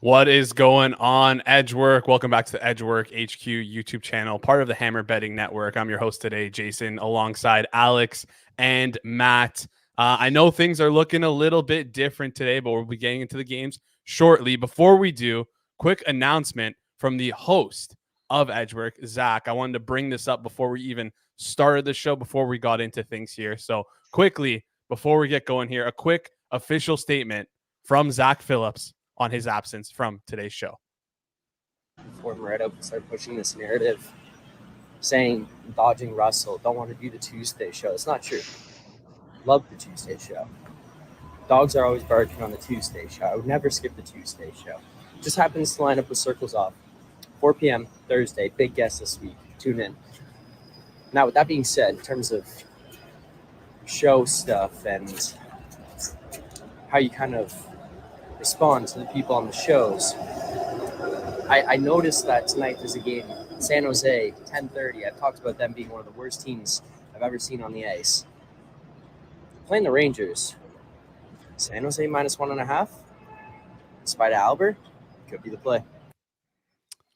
What is going on, Edgework? Welcome back to the Edgework HQ YouTube channel, part of the Hammer Betting Network. I'm your host today, Jason, alongside Alex and Matt. I know things are looking a little bit different today, but we'll be getting into the games shortly. Before we do, quick announcement from the host of Edgework, Zach. I wanted to bring this up before we even started the show, before we got into things here. So quickly, before we get going here, a quick official statement from Zack Phillips on his absence from today's show. Before Moretto started pushing this narrative, saying dodging Russell, don't want to do the Tuesday show. It's not true. Love the Tuesday show. Dogs are always barking on the Tuesday show. I would never skip the Tuesday show. Just happens to line up with Circles Off. 4 p.m. Thursday. Big guest this week. Tune in. Now, with that being said, in terms of show stuff and how you kind of respond to the people on the shows, I noticed that tonight there's a game, San Jose, 10:30. I've talked about them being one of the worst teams I've ever seen on the ice. Playing the Rangers, San Jose -1.5, despite Alber, could be the play.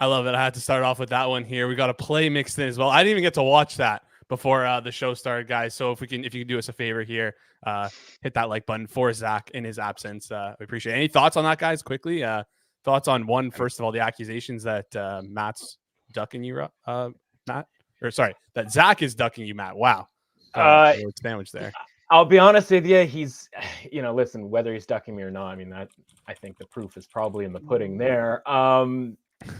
I love it. I had to start off with that one here. We got a play mixed in as well. I didn't even get to watch that before the show started, guys. So if you can do us a favor here, hit that like button for Zach in his absence. We appreciate it. Any thoughts on that, guys? Quickly, thoughts on one, first of all, the accusations that Matt's ducking you, Matt, or sorry, that Zach is ducking you, Matt. Wow, sandwich there. I'll be honest with you. He's, listen, whether he's ducking me or not, I mean, I think the proof is probably in the pudding there. I'm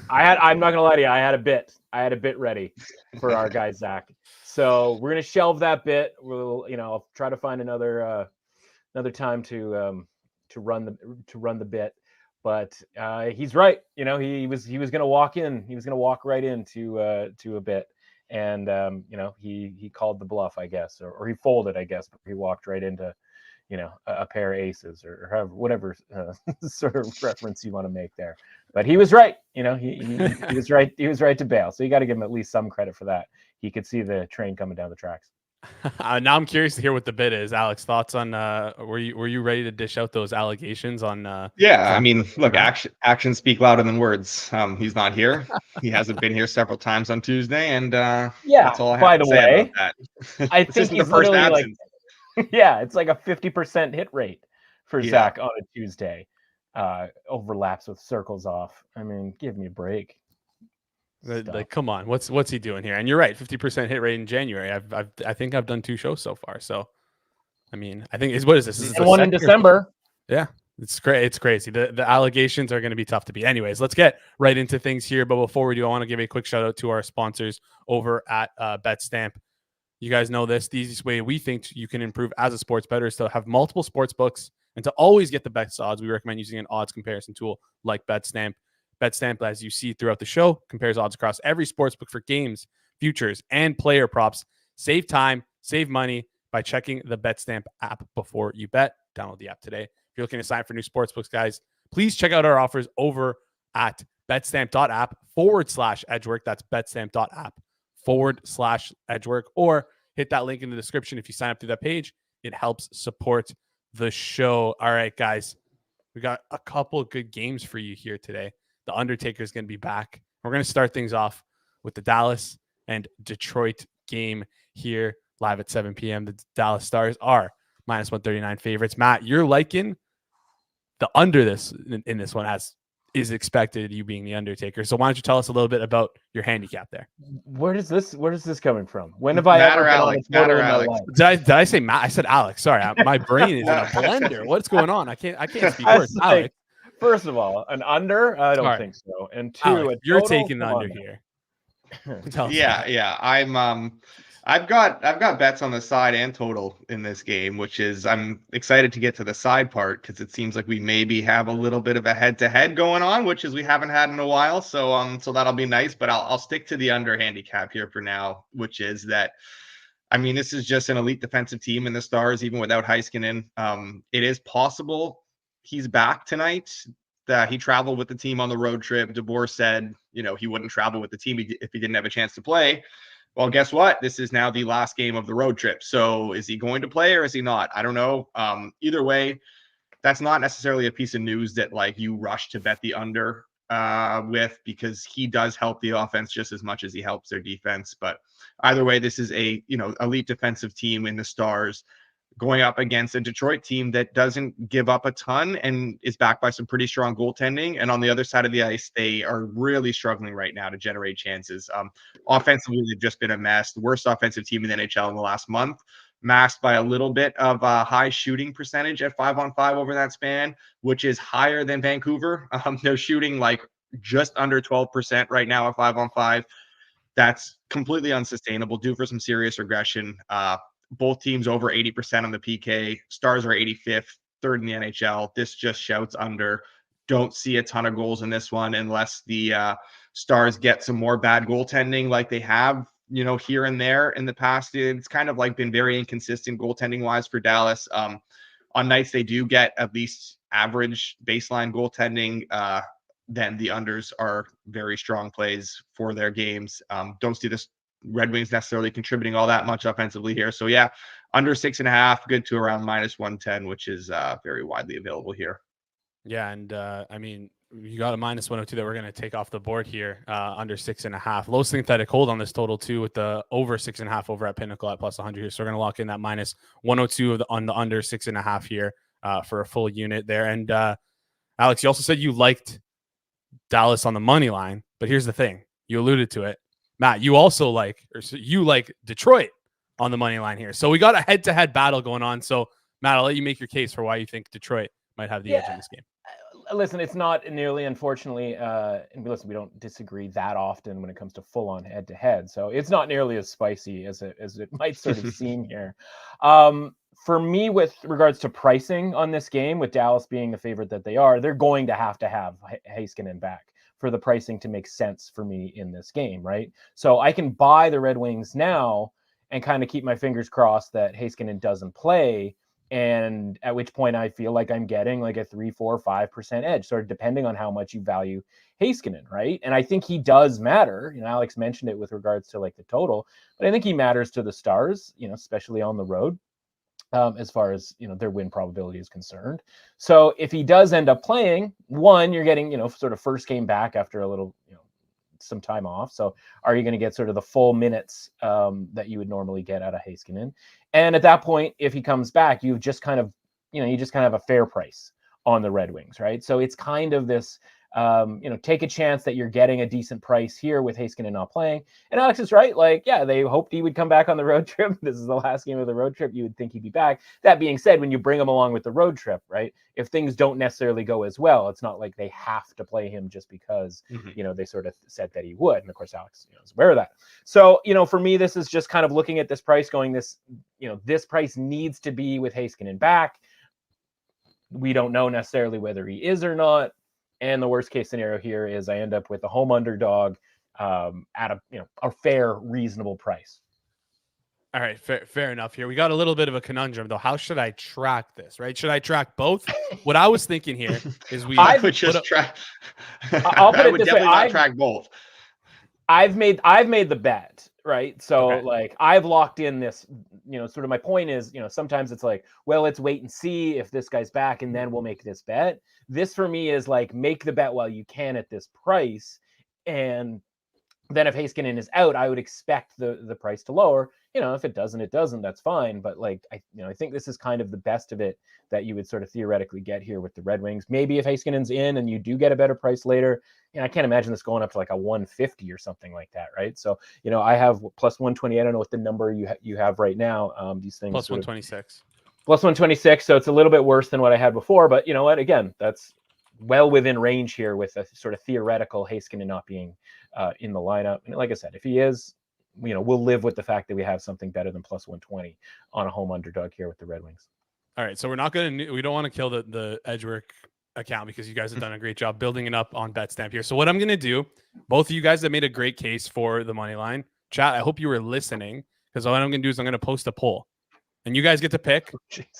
not gonna lie to you. I had a bit ready for our guy Zach. So we're gonna shelve that bit. We'll, I'll try to find another time to run the bit. But he's right. He was gonna walk in. He was gonna walk right into a bit, and he called the bluff, I guess, or he folded, I guess. But he walked right into a pair of aces or however, whatever sort of reference you want to make there. But he was right. He was right. He was right to bail. So you got to give him at least some credit for that. He could see the train coming down the tracks. Now I'm curious to hear what the bid is. Alex, thoughts on were you ready to dish out those allegations on Yeah, I mean, look, actions speak louder than words. He's not here. He hasn't been here several times on Tuesday, and that's all I have to say about that. I think he's literally absence. It's like a 50% hit rate for Zach on a Tuesday. Overlaps with Circles Off. I mean, give me a break. Like, come on, what's he doing here? And you're right, 50% hit rate in January. I think I've done 2 shows so far. So, I mean, I think what is this? And one in December. Yeah, it's great. It's crazy. The allegations are going to be tough to beat. Anyways, let's get right into things here. But before we do, I want to give a quick shout out to our sponsors over at BetStamp. You guys know this. The easiest way we think you can improve as a sports bettor is to have multiple sports books and to always get the best odds. We recommend using an odds comparison tool like BetStamp. BetStamp, as you see throughout the show, compares odds across every sportsbook for games, futures, and player props. Save time, save money by checking the BetStamp app before you bet. Download the app today. If you're looking to sign up for new sportsbooks, guys, please check out our offers over at betstamp.app/edgework. That's betstamp.app/edgework. Or hit that link in the description if you sign up through that page. It helps support the show. All right, guys, we got a couple good games for you here today. The Undertaker is going to be back. We're going to start things off with the Dallas and Detroit game here live at 7 p.m. The Dallas Stars are -139 favorites. Matt, you're liking the under this in this one as is expected, you being the Undertaker. So why don't you tell us a little bit about your handicap there? Where is this coming from? When have I ever been on a total in my life? Did I say Matt? I said Alex. Sorry, my brain is in a blender. What's going on? I can't speak words. Alex. First of all, an under? I don't think so. And 2, Alex, you're taking the under here. I've got bets on the side and total in this game, which is I'm excited to get to the side part because it seems like we maybe have a little bit of a head-to-head going on, which is we haven't had in a while. So that'll be nice. But I'll stick to the under handicap here for now, which is that. I mean, this is just an elite defensive team in the Stars, even without Heiskanen. It is possible he's back tonight. He traveled with the team on the road trip. DeBoer said, he wouldn't travel with the team if he didn't have a chance to play. Well, guess what? This is now the last game of the road trip. So is he going to play or is he not? I don't know. Either way, That's not necessarily a piece of news that like you rush to bet the under with, because he does help the offense just as much as he helps their defense. But either way, this is a, you know, elite defensive team in the Stars going up against a Detroit team that doesn't give up a ton and is backed by some pretty strong goaltending. And on the other side of the ice, they are really struggling right now to generate chances. Offensively, they've just been a mess. The worst offensive team in the NHL in the last month, masked by a little bit of a high shooting percentage at 5-on-5 over that span, which is higher than Vancouver. They're shooting like just under 12% right now at 5-on-5. That's completely unsustainable. Due for some serious regression. Both teams over 80% on the PK. Stars are 85th, third in the NHL. This just shouts under. Don't see a ton of goals in this one unless the Stars get some more bad goaltending like they have, you know, here and there in the past. It's kind of like been very inconsistent goaltending wise for Dallas. On nights they do get at least average baseline goaltending, then the unders are very strong plays for their games. Don't see this Red Wings necessarily contributing all that much offensively here. So yeah, under 6.5, good to around -110, which is very widely available here. Yeah, and I mean, you got a -102 that we're going to take off the board here, under 6.5. Low synthetic hold on this total too, with the over 6.5 over at Pinnacle at +100 here. So we're going to lock in that -102 on the under 6.5 here for a full unit there. And Alex, you also said you liked Dallas on the money line, but here's the thing: you alluded to it, Matt. You also like Detroit on the money line here. So we got a head-to-head battle going on. So Matt, I'll let you make your case for why you think Detroit might have the edge in this game. Listen, it's not nearly, unfortunately, and listen, we don't disagree that often when it comes to full-on head-to-head. So it's not nearly as spicy as it might sort of seem here. For me, with regards to pricing on this game, with Dallas being the favorite that they are, they're going to have Heiskanen back for the pricing to make sense for me in this game, right? So I can buy the Red Wings now and kind of keep my fingers crossed that Heiskanen doesn't play, and at which point I feel like I'm getting like a 3, 4, 5% edge, sort of depending on how much you value Heiskanen, right? And I think he does matter. You know, Alex mentioned it with regards to like the total, but I think he matters to the Stars, you know, especially on the road. As far as, you know, their win probability is concerned. So if he does end up playing, one, you're getting, you know, sort of first game back after a little, you know, some time off. So are you going to get sort of the full minutes that you would normally get out of Heiskanen? And at that point, if he comes back, you just kind of have a fair price on the Red Wings, right? So it's kind of this, you know, take a chance that you're getting a decent price here with Heiskanen not playing. And Alex is right. Like, yeah, they hoped he would come back on the road trip. This is the last game of the road trip. You would think he'd be back. That being said, when you bring him along with the road trip, right, if things don't necessarily go as well, it's not like they have to play him just because, you know, they sort of said that he would. And of course, Alex, you know, is aware of that. So, you know, for me, this is just kind of looking at this price going, this price needs to be with Heiskanen back. We don't know necessarily whether he is or not. And the worst case scenario here is I end up with a home underdog at a fair, reasonable price. All right, fair enough here. We got a little bit of a conundrum though. How should I track this? Right? Should I track both? What I was thinking here is I would just track. I'll put it this way: not track both. I've made the bet, right? So like I've locked in this, you know, sort of my point is, you know, sometimes it's like, well, let's wait and see if this guy's back and then we'll make this bet. This for me is like, make the bet while you can at this price. And then if Heiskanen is out, I would expect the price to lower. You know, if it doesn't, that's fine. But like, I think this is kind of the best of it that you would sort of theoretically get here with the Red Wings. Maybe if Heiskanen's in and you do get a better price later, you know, I can't imagine this going up to like a 150 or something like that, right? So, you know, I have plus 120. I don't know what the number you have right now. These things plus 126. Plus 126. So it's a little bit worse than what I had before. But you know what? Again, that's well within range here with a sort of theoretical Heiskanen not being in the lineup. And like I said, if he is, you know, we'll live with the fact that we have something better than plus 120 on a home underdog here with the Red Wings. All right, so we don't want to kill the Edgework account because you guys have done a great job building it up on BetStamp here. So what I'm going to do, both of you guys have made a great case for the money line. Chat, I hope you were listening, because what I'm going to do is I'm going to post a poll. And you guys get to pick.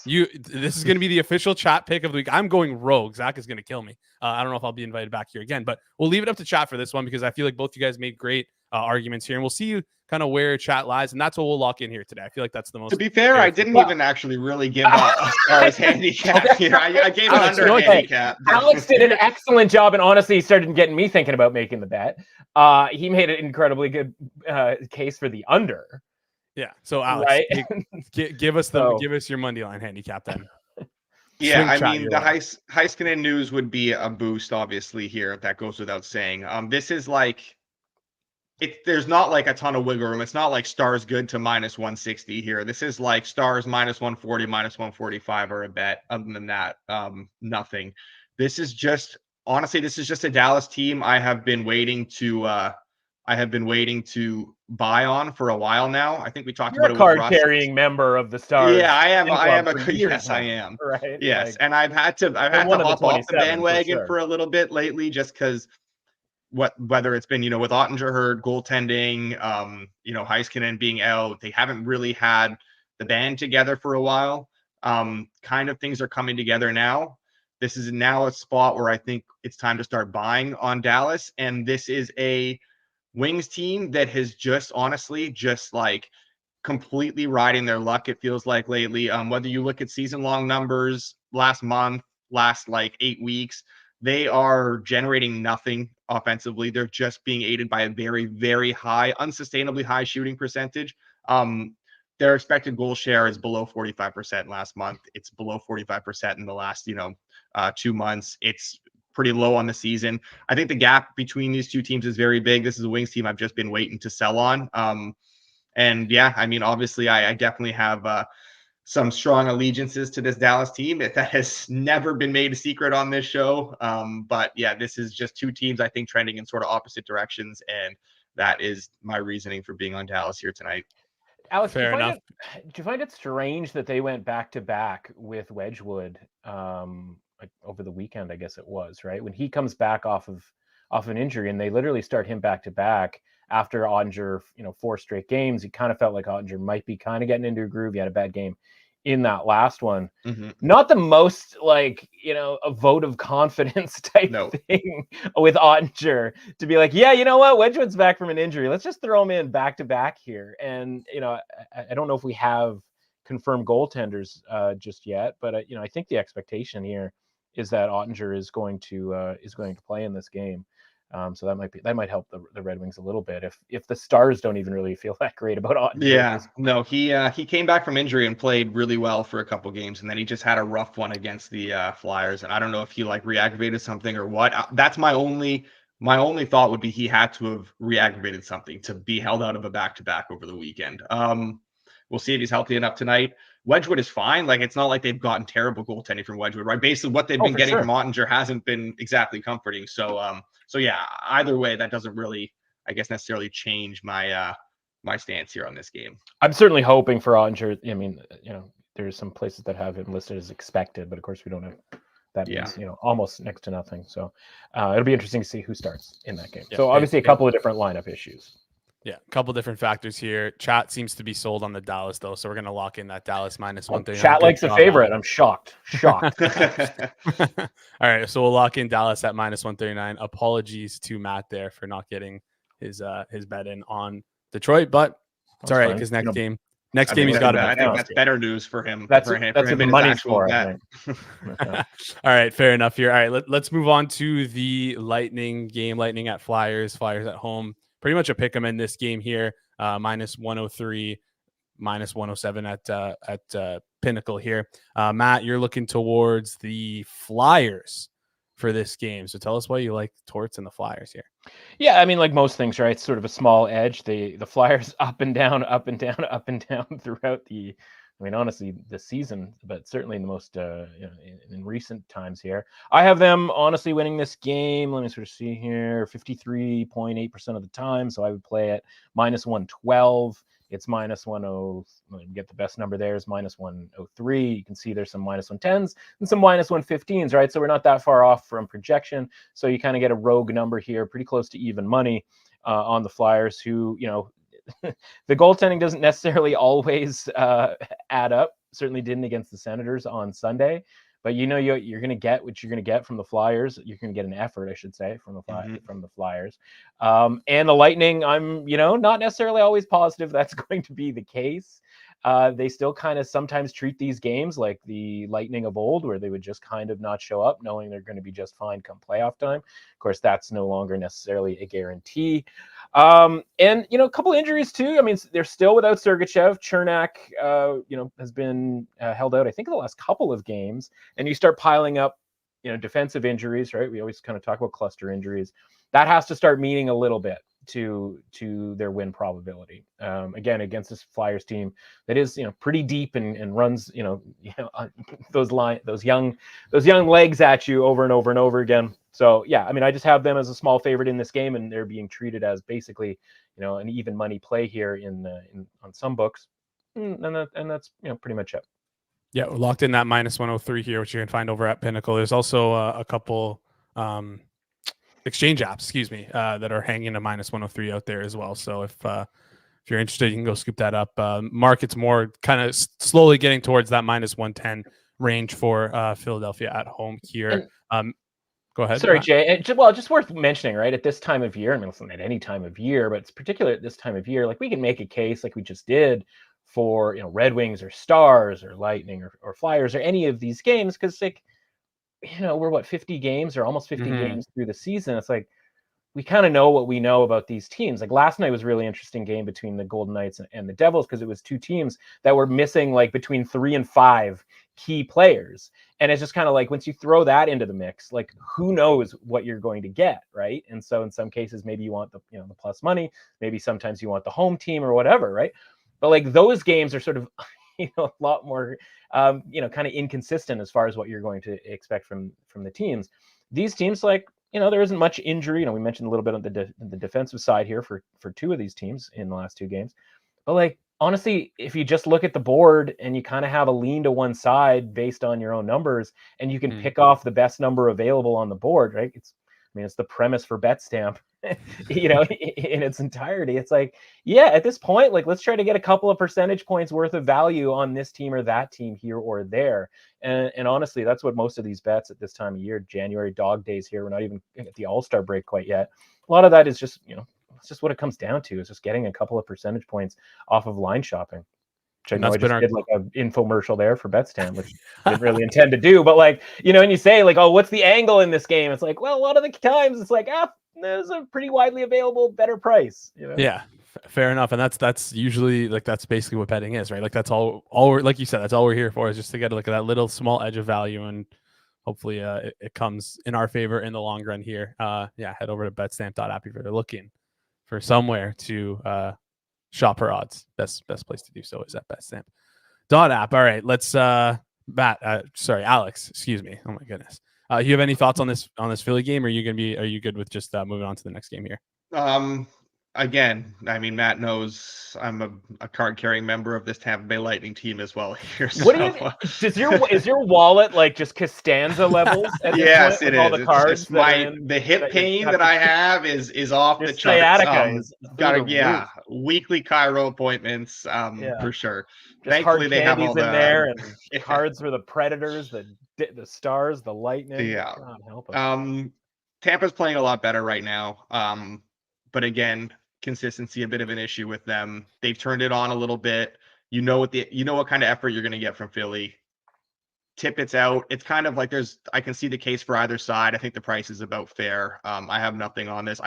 This is going to be the official chat pick of the week. I'm going rogue. Zach is going to kill me. I don't know if I'll be invited back here again, but we'll leave it up to chat for this one because I feel like both you guys made great arguments here. And we'll see you kind of where chat lies, and that's what we'll lock in here today. I feel like that's the most. To be fair, I didn't even actually really give a Stars handicap here. I gave an under handicap. Alex did an excellent job, and honestly, he started getting me thinking about making the bet. He made an incredibly good case for the under. Yeah. So Alex, right? give us your Monday line handicap then. Yeah, I mean, the Heiskanen news would be a boost, obviously, here. That goes without saying. This is like, there's not like a ton of wiggle room. It's not like Stars good to -160 here. This is like Stars -140, -145 or a bet. Other than that, nothing. This is just, honestly, this is just a Dallas team I have been waiting to buy on for a while now. I think we talked about it. You're a card-carrying member of the Stars. Yeah, I am. Yes, I am. Right. Yes, like, and I've had to hop off the bandwagon for a little bit lately, just because whether it's been with Ottinger hurt, goaltending, Heiskanen being out, they haven't really had the band together for a while. Kind of things are coming together now. This is now a spot where I think it's time to start buying on Dallas, and this is a Wings team that has just like completely riding their luck, it feels like lately. Whether you look at season-long numbers, last month, last like 8 weeks, they are generating nothing offensively. They're just being aided by a very, very high, unsustainably high shooting percentage. Their expected goal share is below 45% last month. It's below 45% in the last 2 months. It's pretty low on the season. I think the gap between these two teams is very big. This is a Wings team I've just been waiting to sell on. And yeah, I mean, obviously I definitely have some strong allegiances to this Dallas team. That has never been made a secret on this show. But yeah, this is just two teams I think trending in sort of opposite directions. And that is my reasoning for being on Dallas here tonight. Alex, fair enough. Do you find it strange that they went back to back with Wedgwood over the weekend? I guess it was, right, when he comes back off an injury, and they literally start him back to back after Ottinger, 4 straight games. He kind of felt like Ottinger might be kind of getting into a groove. He had a bad game in that last one. Mm-hmm. Not the most a vote of confidence type thing with Ottinger to be like, yeah, you know what, Wedgwood's back from an injury. Let's just throw him in back to back here. And I don't know if we have confirmed goaltenders just yet, but I think the expectation here is that Ottinger is going to play in this game. So that might help the Red Wings a little bit if the Stars don't even really feel that great about Ottinger. Yeah, no, he came back from injury and played really well for a couple games, and then he just had a rough one against the Flyers. And I don't know if he reactivated something or what. That's my only thought would be he had to have reactivated something to be held out of a back-to-back over the weekend. We'll see if he's healthy enough tonight. Wedgwood is fine. It's not like they've gotten terrible goaltending from Wedgwood, right? Basically, what they've been getting from Ottinger hasn't been exactly comforting. So yeah, either way, that doesn't really, I guess, necessarily change my my stance here on this game. I'm certainly hoping for Ottinger. I mean, there's some places that have him listed as expected, but of course we don't have. That means, almost next to nothing. So it'll be interesting to see who starts in that game. Yeah, so obviously a couple of different lineup issues. Yeah, a couple different factors here. Chat seems to be sold on the Dallas, though, so we're going to lock in that Dallas -139. Chat likes a favorite. I'm shocked. All right, so we'll lock in Dallas at -139. Apologies to Matt there for not getting his bet in on Detroit, but it's all right because next game he's got to bet. I think that's better news for him. That's what the money's for. All right, fair enough here. All right, let's move on to the Lightning game. Lightning at Flyers. Flyers at home. Pretty much a pick 'em in this game here. -103, -107 at Pinnacle here. Matt, you're looking towards the Flyers for this game. So tell us why you like Torts and the Flyers here. Yeah, I mean, like most things, right? It's sort of a small edge. The Flyers up and down, up and down, up and down throughout honestly, the season, but certainly in the most, in recent times here. I have them honestly winning this game. Let me sort of see here, 53.8% of the time. So I would play it -112. It's -10. Get the best number there is -103. You can see there's some -110s and some -115s, right? So we're not that far off from projection. So you kind of get a rogue number here, pretty close to even money on the Flyers, who, the goaltending doesn't necessarily always add up. Certainly didn't against the Senators on Sunday, but you're going to get what you're going to get from the Flyers. You're going to get an effort, I should say, from the Flyers. And the Lightning, I'm not necessarily always positive that's going to be the case. They still kind of sometimes treat these games like the Lightning of old, where they would just kind of not show up knowing they're going to be just fine come playoff time. Of course, that's no longer necessarily a guarantee. And a couple injuries too. I mean, they're still without Sergachev. Chernak, has been held out, I think, in the last couple of games. And you start piling up, defensive injuries, right? We always kind of talk about cluster injuries. That has to start meaning a little bit to their win probability. Again, against this Flyers team that is, pretty deep and runs, those young legs at you over and over and over again. So yeah, I mean, I just have them as a small favorite in this game, and they're being treated as basically, an even money play here on some books, and that's pretty much it. Yeah, we're locked in that -103 here, which you can find over at Pinnacle. There's also a couple exchange apps, that are hanging a -103 out there as well. So if you're interested, you can go scoop that up. Market's more kind of slowly getting towards that -110 range for Philadelphia at home here. Go ahead. Sorry, Jay. Just worth mentioning, right? At this time of year, I mean, listen, at any time of year, but it's particularly at this time of year, like we can make a case like we just did for, Red Wings or Stars or Lightning or Flyers or any of these games. Cause like, we're 50 games or almost 50 games through the season. It's like, we kind of know what we know about these teams. Like last night was a really interesting game between the Golden Knights and the Devils, because it was two teams that were missing like between 3 and 5 key players. And it's just kind of like, once you throw that into the mix, like who knows what you're going to get, right? And so in some cases, maybe you want the plus money, maybe sometimes you want the home team or whatever, right? But like those games are sort of a lot more kind of inconsistent as far as what you're going to expect from the teams. These teams, like, there isn't much injury. We mentioned a little bit on the defensive side here for two of these teams in the last two games. But like, honestly, if you just look at the board and you kind of have a lean to one side based on your own numbers, and you can pick off the best number available on the board, right? It's the premise for BetStamp, in its entirety. It's like, yeah, at this point, like, let's try to get a couple of percentage points worth of value on this team or that team here or there. And honestly, that's what most of these bets at this time of year, January dog days here, we're not even at the All-Star break quite yet. A lot of that is just, it's just what it comes down to, is just getting a couple of percentage points off of line shopping. Which I know I just did like an infomercial there for BetStamp, which I didn't really intend to do. But like, and you say like, oh, what's the angle in this game? It's like, well, a lot of the times it's like, there's a pretty widely available better price. Yeah, fair enough. And that's usually like, that's basically what betting is, right? Like that's all we're, like you said, that's all we're here for, is just to get like that little small edge of value, and hopefully it comes in our favor in the long run here. Head over to betstamp.app if you're looking for somewhere to shop her odds. Best place to do so is at betstamp.app. All right, let's Alex, excuse me. Oh my goodness. You have any thoughts on this Philly game, or are you good with just moving on to the next game here? Again, I mean, Matt knows I'm a card-carrying member of this Tampa Bay Lightning team as well here. So. What do you, is your wallet like just Costanza levels? Yes, it is. All the cards, the hip pain that I have is off the charts. Weekly Cairo appointments, for sure. Just thankfully, they have all in there, and cards for the Predators, the Stars, the Lightning. Yeah, God help us. Tampa's playing a lot better right now. But again, consistency a bit of an issue with them. They've turned it on a little bit. You know what kind of effort you're going to get from Philly. Tippett's out. It's kind of like I can see the case for either side. I think the price is about fair. I have nothing on this.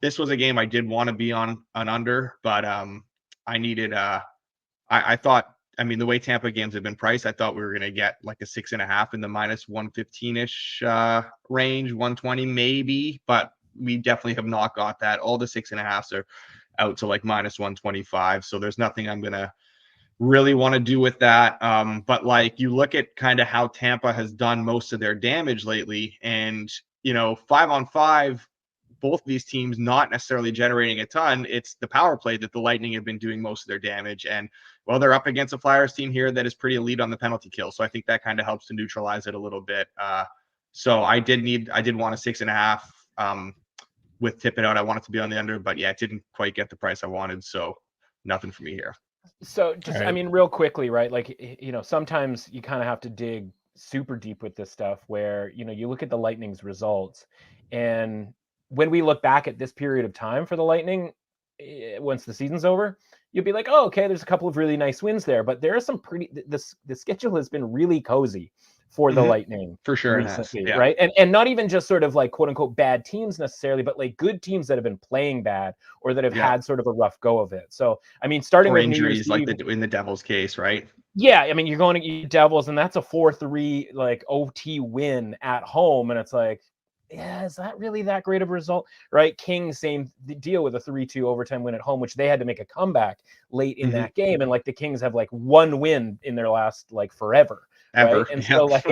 This was a game I did want to be on an under, but I needed I thought, I mean, the way Tampa games have been priced, I thought we were going to get like a 6.5 in the -115-ish range, 120 maybe, but we definitely have not got that. All the 6.5s are out to like -125. So there's nothing I'm going to really want to do with that. But like, you look at kind of how Tampa has done most of their damage lately, and, 5-on-5, both of these teams not necessarily generating a ton. It's the power play that the Lightning have been doing most of their damage. And well, they're up against a Flyers team here that is pretty elite on the penalty kill. So I think that kind of helps to neutralize it a little bit. So I did want a 6.5. With Tippett out, I wanted to be on the under, but yeah, it didn't quite get the price I wanted. So nothing for me here. So just, right. I mean, real quickly, right? Like, sometimes you kind of have to dig super deep with this stuff where, you look at the Lightning's results, and when we look back at this period of time for the Lightning, once the season's over, you'll be like, oh, okay, there's a couple of really nice wins there, but there are some the schedule has been really cozy for the Lightning for sure recently, yeah. right? And not even just sort of like quote unquote bad teams necessarily, but like good teams that have been playing bad or that have had sort of a rough go of it. So I mean, starting with injuries, New Year's like Eve, in the Devils case, right? yeah, I mean, you're going to eat Devils, and that's a 4-3 like OT win at home, and it's like, yeah, is that really that great of a result, right? Kings, same deal with a 3-2 overtime win at home, which they had to make a comeback late in that game, and like the Kings have like one win in their last like forever, right? And so like,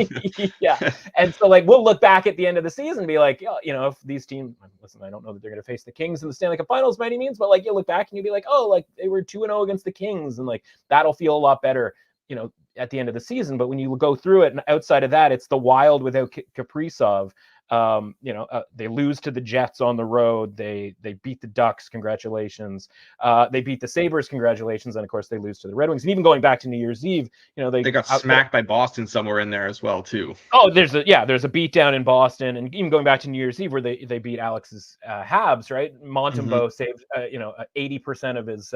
and so like we'll look back at the end of the season and be like, if these teams, listen, I don't know that they're going to face the Kings in the Stanley Cup Finals by any means, but like you look back and you'll be like, oh, like they were 2-0 against the Kings, and like that'll feel a lot better, at the end of the season. But when you go through it, and outside of that, it's the Wild without Kaprizov. They lose to the Jets on the road. They beat the Ducks. Congratulations. They beat the Sabres. Congratulations. And of course, they lose to the Red Wings. And even going back to New Year's Eve, they got smacked by Boston somewhere in there as well too. Oh, there's a beatdown in Boston, and even going back to New Year's Eve where they beat Alex's Habs, right? Montembeault saved 80% of his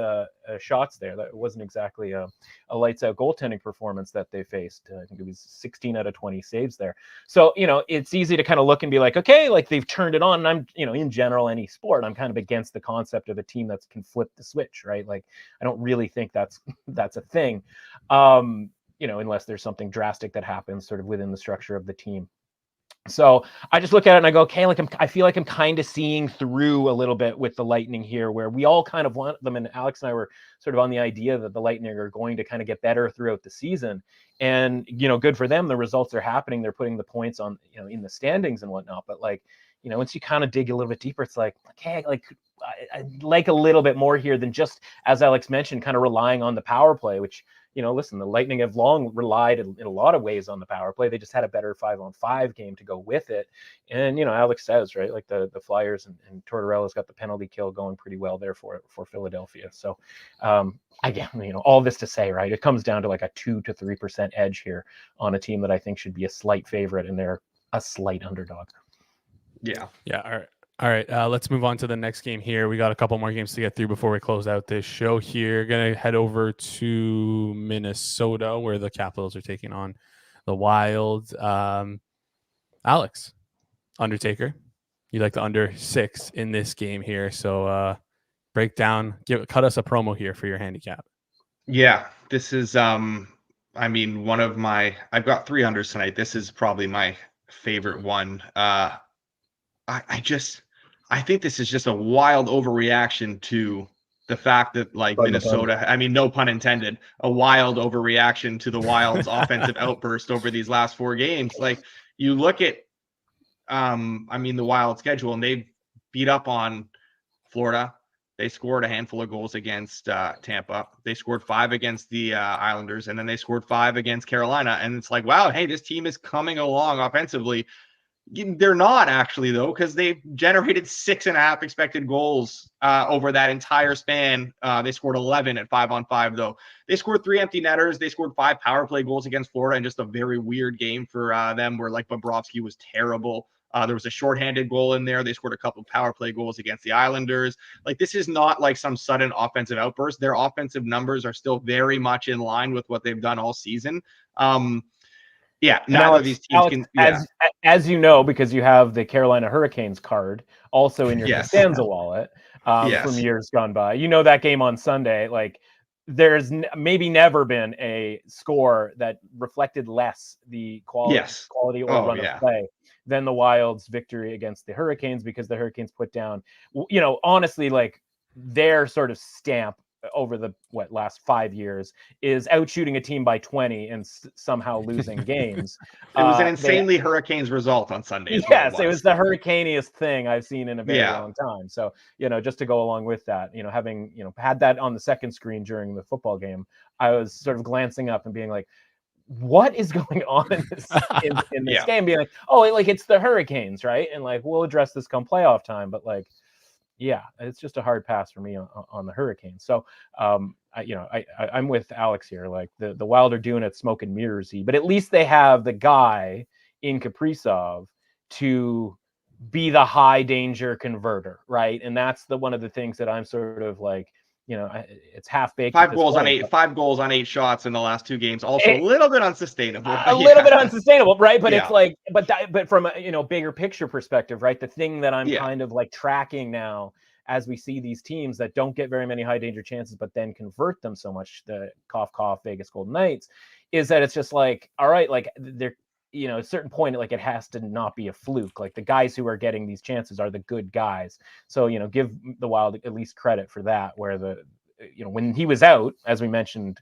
shots there. That wasn't exactly a lights out goaltending performance that they faced. I think it was 16 out of 20 saves there. So it's easy to kind of look and be like, okay, like they've turned it on. And I'm in general any sport, I'm kind of against the concept of a team that can flip the switch, right? Like I don't really think that's a thing. Unless there's something drastic that happens sort of within the structure of the team. So I just look at it and I go, okay, like I feel like I'm kind of seeing through a little bit with the Lightning here, where we all kind of want them. And Alex and I were sort of on the idea that the Lightning are going to kind of get better throughout the season. And, good for them. The results are happening. They're putting the points on, in the standings and whatnot. But like, once you kind of dig a little bit deeper, it's like, okay, like I like a little bit more here than just, as Alex mentioned, kind of relying on the power play, which, listen, the Lightning have long relied in a lot of ways on the power play. They just had a better 5-on-5 game to go with it. And, Alex says, right, like the Flyers and Tortorella's got the penalty kill going pretty well there for Philadelphia. So, again, all this to say, right, it comes down to like a 2 to 3% edge here on a team that I think should be a slight favorite, and they're a slight underdog. Yeah. All right. Let's move on to the next game here. We got a couple more games to get through before we close out this show here. Going to head over to Minnesota, where the Capitals are taking on the Wild. Alex, Undertaker, you like the under 6 in this game here. So break down, cut us a promo here for your handicap. Yeah, this is, one of my, I've got 3 unders tonight. This is probably my favorite one. I think this is just a wild overreaction to the fact that like Minnesota, no pun intended, a wild overreaction to the Wild's offensive outburst over these last 4 games. Like you look at, the Wild schedule, and they've beat up on Florida. They scored a handful of goals against Tampa. They scored 5 against the Islanders, and then they scored 5 against Carolina. And it's like, wow, hey, this team is coming along offensively. They're not actually, though, because they generated 6.5 expected goals over that entire span. They scored 11 at 5-on-5, though. They scored 3 empty netters. They scored 5 power play goals against Florida in just a very weird game for them, where like Bobrovsky was terrible. There was a shorthanded goal in there. They scored a couple of power play goals against the Islanders. Like, this is not like some sudden offensive outburst. Their offensive numbers are still very much in line with what they've done all season. Neither of these teams can. Yeah. As you know, because you have the Carolina Hurricanes card also in your Costanza wallet from years gone by. That game on Sunday, like there's maybe never been a score that reflected less the quality or run of play than the Wild's victory against the Hurricanes, because the Hurricanes put down, honestly, like their sort of stamp over the last 5 years is out shooting a team by 20 and somehow losing games. It was an insanely Hurricanes result on Sunday. Yes, it was the hurricaniest thing I've seen in a very long time. So, just to go along with that, having, had that on the second screen during the football game, I was sort of glancing up and being like, what is going on in this, in this game? Being like, oh, like it's the Hurricanes, right? And like, we'll address this come playoff time, but like, yeah, it's just a hard pass for me on the Hurricanes. So I'm with Alex here. Like the Wild are doing it smoke and mirrorsy, but at least they have the guy in Kaprizov to be the high danger converter, right? And that's one of the things that I'm sort of like, it's half baked. 5 goals on 8 shots in the last 2 games. Also a little bit unsustainable. A little bit unsustainable, right? But Yeah. it's like, but from a bigger picture perspective, right? The thing that I'm kind of like tracking now, as we see these teams that don't get very many high danger chances, but then convert them so much, the cough Vegas Golden Knights, is that it's just like, all right, like they're, at a certain point, like it has to not be a fluke. Like the guys who are getting these chances are the good guys. So, give the Wild at least credit for that, where when he was out, as we mentioned,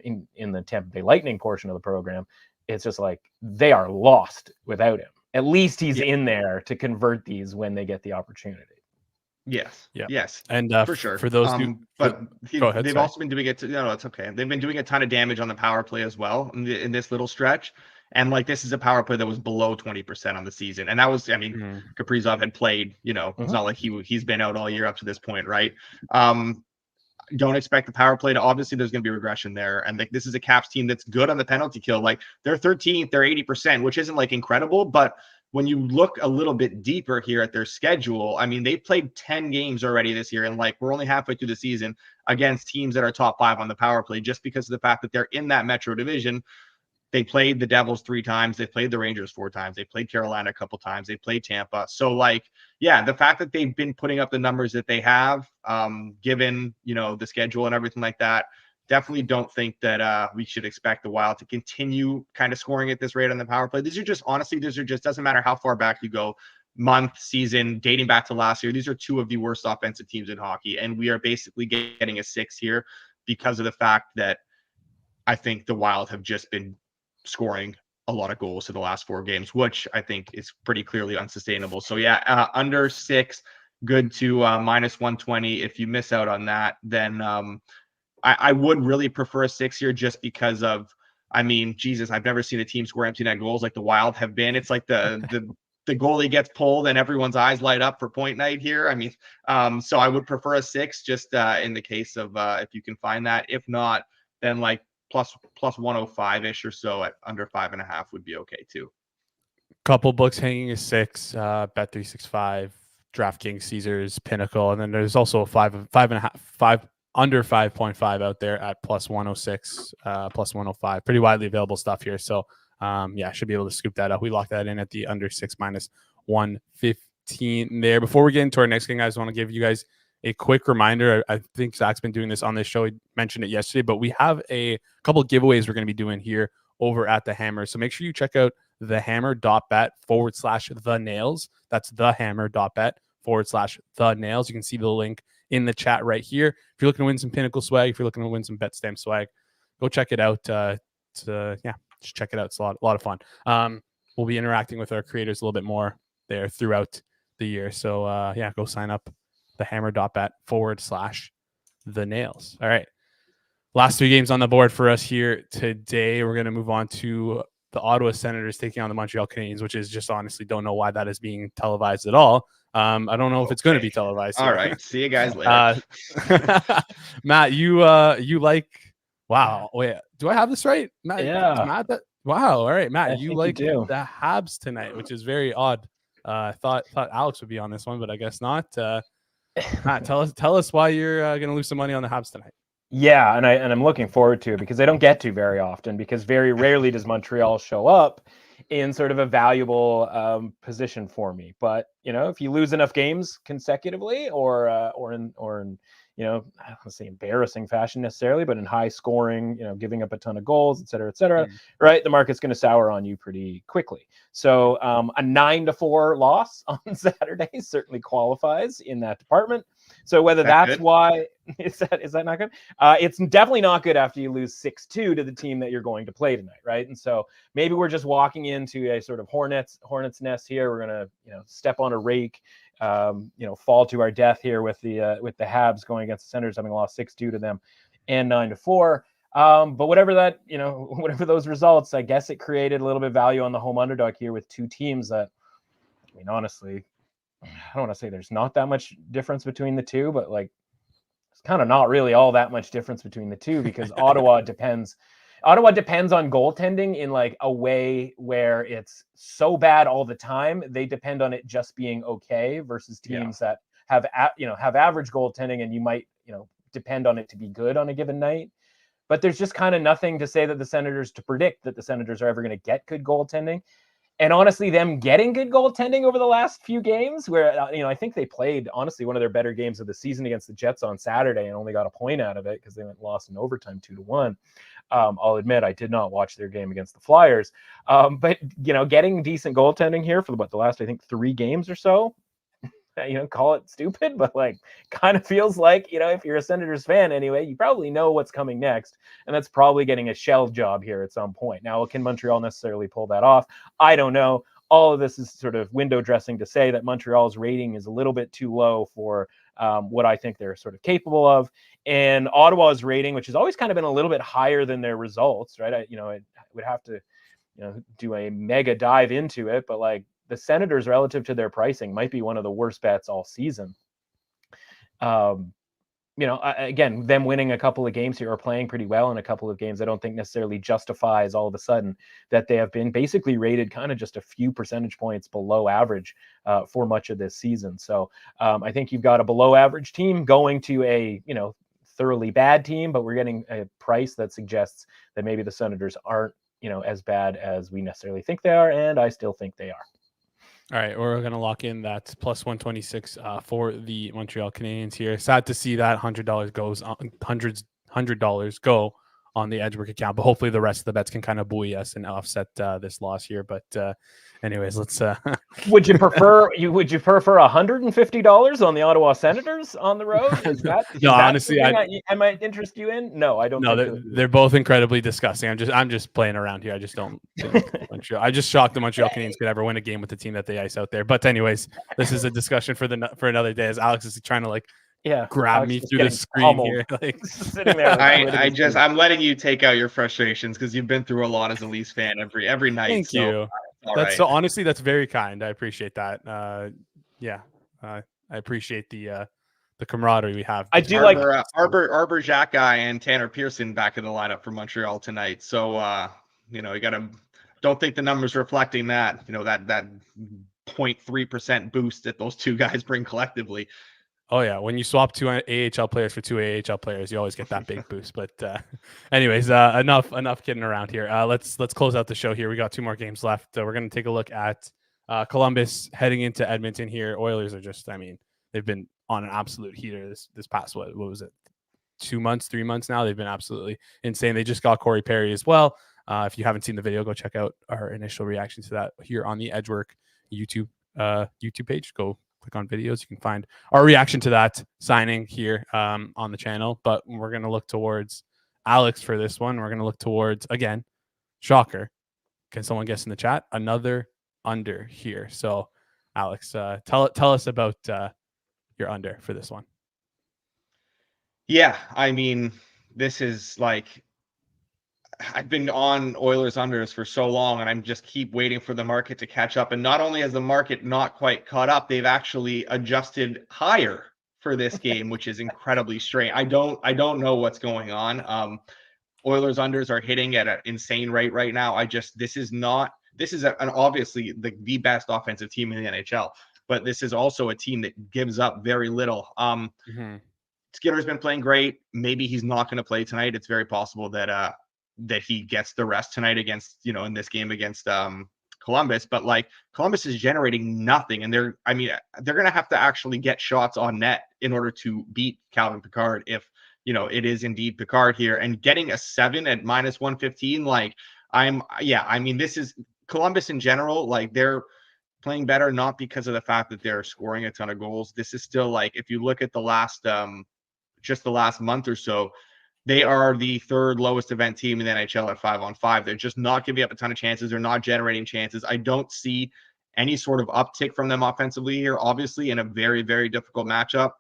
in the Tampa Bay Lightning portion of the program, it's just like they are lost without him. At least he's in there to convert these when they get the opportunity. Yes. Yeah. Yes. And for sure. For those who, they've also been doing it. No, it's okay. They've been doing a ton of damage on the power play as well in this little stretch. And like, this is a power play that was below 20% on the season. And that was, Kaprizov had played, it's not like he's been out all year up to this point. Right. Don't expect the power play to, obviously there's going to be regression there. And like, this is a Caps team that's good on the penalty kill. Like they're 13th, they're 80%, which isn't like incredible, but when you look a little bit deeper here at their schedule, they played 10 games already this year. And like, we're only halfway through the season against teams that are top 5 on the power play, just because of the fact that they're in that Metro division. They played the Devils 3 times. They played the Rangers 4 times. They played Carolina a couple times. They played Tampa. So like, yeah, the fact that they've been putting up the numbers that they have, given, the schedule and everything like that, definitely don't think that we should expect the Wild to continue kind of scoring at this rate on the power play. These are just doesn't matter how far back you go, month, season, dating back to last year. These are 2 of the worst offensive teams in hockey. And we are basically getting a 6 here because of the fact that I think the Wild have just been scoring a lot of goals in the last 4 games, which I think is pretty clearly unsustainable. So yeah, under 6, good to minus 120. If you miss out on that, then I would really prefer a 6 here, just because of, Jesus, I've never seen a team score empty net goals like the Wild have been. It's like the goalie gets pulled and everyone's eyes light up for point night here. So I would prefer a 6, just in the case of if you can find that. If not, then like plus 105-ish or so at under 5.5 would be okay too. Couple books hanging a 6, Bet365, DraftKings, Caesars, Pinnacle, and then there's also a 5.5 under 5.5 out there at plus 106, plus 105. Pretty widely available stuff here. So should be able to scoop that up. We locked that in at the under 6 minus 115 there. Before we get into our next game, I just want to give you guys a quick reminder. I think Zach's been doing this on this show. He mentioned it yesterday, but we have a couple of giveaways we're going to be doing here over at the Hammer. So make sure you check out thehammer.bet/the-nails. That's thehammer.bet/the-nails. You can see the link in the chat right here. If you're looking to win some Pinnacle swag, if you're looking to win some Bet Stamp swag, go check it out. Just check it out. It's a lot of fun. We'll be interacting with our creators a little bit more there throughout the year. So go sign up, thehammer.bet/the-nails. All right. Last 3 games on the board for us here today. We're going to move on to the Ottawa Senators taking on the Montreal Canadiens, which is just honestly don't know why that is being televised at all. I don't know if it's going to be televised. All right. See you guys later. Matt, you like, wow. Wait, do I have this right? Matt, yeah. Matt, wow. All right, Matt, you like you the Habs tonight, which is very odd. I thought Alex would be on this one, but I guess not. Matt, tell us why you're going to lose some money on the Habs tonight. Yeah, and I'm looking forward to it, because I don't get to very often, because very rarely does Montreal show up in sort of a valuable position for me. But if you lose enough games consecutively, or in I don't want to say embarrassing fashion necessarily, but in high scoring, giving up a ton of goals, et cetera, right? The market's going to sour on you pretty quickly. So a 9-4 loss on Saturday certainly qualifies in that department. So whether that's why, is that not good? It's definitely not good after you lose 6-2 to the team that you're going to play tonight, right? And so maybe we're just walking into a sort of hornet's nest here. We're gonna step on a rake, fall to our death here with the Habs going against the Senators, having lost 6-2 to them and 9-4. But whatever that, whatever those results, I guess it created a little bit of value on the home underdog here with 2 teams that, honestly, I don't want to say there's not that much difference between the two, but like kind of not really all that much difference between the two, because Ottawa depends on goaltending in like a way where it's so bad all the time. They depend on it just being okay, versus teams that have average goaltending, and you might, depend on it to be good on a given night. But there's just kind of nothing to say that to predict that the Senators are ever going to get good goaltending. And honestly, them getting good goaltending over the last few games, where, I think they played, honestly, one of their better games of the season against the Jets on Saturday and only got a point out of it because they lost in overtime 2-1. I'll admit I did not watch their game against the Flyers. But, getting decent goaltending here for the last, I think, 3 games or so, call it stupid, but like kind of feels like, if you're a Senators fan anyway, you probably know what's coming next. And that's probably getting a shell job here at some point. Now, can Montreal necessarily pull that off? I don't know. All of this is sort of window dressing to say that Montreal's rating is a little bit too low for what I think they're sort of capable of. And Ottawa's rating, which has always kind of been a little bit higher than their results, right? I would have to, do a mega dive into it, but like, the Senators, relative to their pricing, might be one of the worst bets all season. Again, them winning a couple of games here, or playing pretty well in a couple of games, I don't think necessarily justifies all of a sudden that they have been basically rated kind of just a few percentage points below average for much of this season. So I think you've got a below average team going to a, thoroughly bad team, but we're getting a price that suggests that maybe the Senators aren't, as bad as we necessarily think they are. And I still think they are. All right, we're going to lock in that plus 126 for the Montreal Canadiens here. Sad to see that $100 goes on, $100 go on the Edgework account, but hopefully the rest of the bets can kind of buoy us and offset this loss here. But anyways, let's. Would you prefer $150 on the Ottawa Senators on the road? Honestly, I might interest you in. No, I don't. No, they're both incredibly disgusting. I'm just playing around here. I just don't think Montreal. I just shocked the Montreal Canadiens could ever win a game with the team that they ice out there. But anyways, this is a discussion for another day. As Alex is trying to grab me through the screen here, sitting there. I'm letting you take out your frustrations because you've been through a lot as a Leafs fan every night. Thank you. So honestly, that's very kind. I appreciate that. I appreciate the camaraderie we have. I do like Alber Xhekaj and Tanner Pearson back in the lineup for Montreal tonight. So you gotta don't think the numbers reflecting that. That 0.3% boost that those two guys bring collectively. Oh yeah, when you swap 2 AHL players for 2 AHL players, you always get that big boost. But anyways, enough kidding around here. Let's close out the show here. We got 2 more games left. We're going to take a look at Columbus heading into Edmonton here. Oilers are they've been on an absolute heater this past what was it, 3 months now. They've been absolutely insane. They just got Corey Perry as well. If you haven't seen the video, go check out our initial reaction to that here on the Edgework YouTube page. Go click on videos. You can find our reaction to that signing here on the channel. But we're going to look towards Alex for this one. We're going to look towards, again, shocker. Can someone guess in the chat? Another under here. So, Alex, tell us about your under for this one. Yeah, I mean, this is I've been on Oilers unders for so long, and I'm just keep waiting for the market to catch up. And not only has the market not quite caught up, they've actually adjusted higher for this game, which is incredibly strange. I don't know what's going on. Oilers unders are hitting at an insane rate right now. This is obviously the best offensive team in the NHL, but this is also a team that gives up very little. Skinner's been playing great. Maybe he's not going to play tonight. It's very possible that he gets the rest tonight against, in this game against Columbus. But Columbus is generating nothing, and they're going to have to actually get shots on net in order to beat Calvin Pickard if it is indeed Pickard here. And getting a 7 at minus 115, this is Columbus in general. They're playing better, not because of the fact that they're scoring a ton of goals. This is still if you look at the last month or so, they are the 3rd lowest event team in the NHL at 5-on-5. They're just not giving up a ton of chances. They're not generating chances. I don't see any sort of uptick from them offensively here, obviously, in a very, very difficult matchup.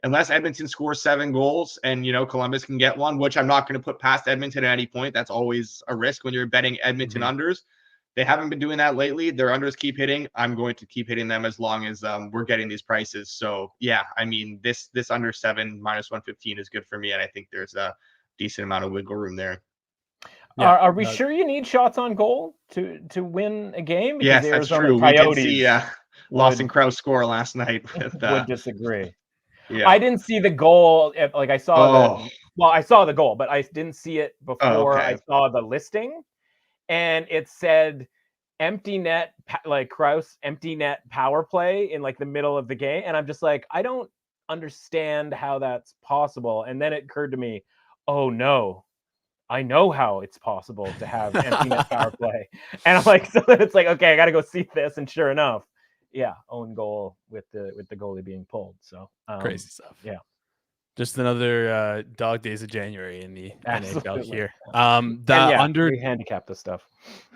Unless Edmonton scores 7 goals and, Columbus can get one, which I'm not going to put past Edmonton at any point. That's always a risk when you're betting Edmonton unders. They haven't been doing that lately. Their unders keep hitting. I'm going to keep hitting them as long as we're getting these prices. So yeah, I mean, this under 7 minus 115 is good for me, and I think there's a decent amount of wiggle room there. Yeah, are we sure you need shots on goal to win a game? Because Yes, the that's Arizona true. Coyotes We did see Lawson Krause score last night. With, would disagree. yeah. I didn't see the goal. Like I saw I saw the goal, but I didn't see it before I saw the listing, and it said empty net, like Krause empty net power play in like the middle of the game, and I'm just like, I don't understand how that's possible. And then it occurred to me, oh no, I know how it's possible to have empty net power play. And I'm like, so then it's like, okay, I got to go see this. And sure enough, yeah, own goal with the goalie being pulled. So crazy stuff. Yeah, just another dog days of January in the NHL here. We handicap this stuff.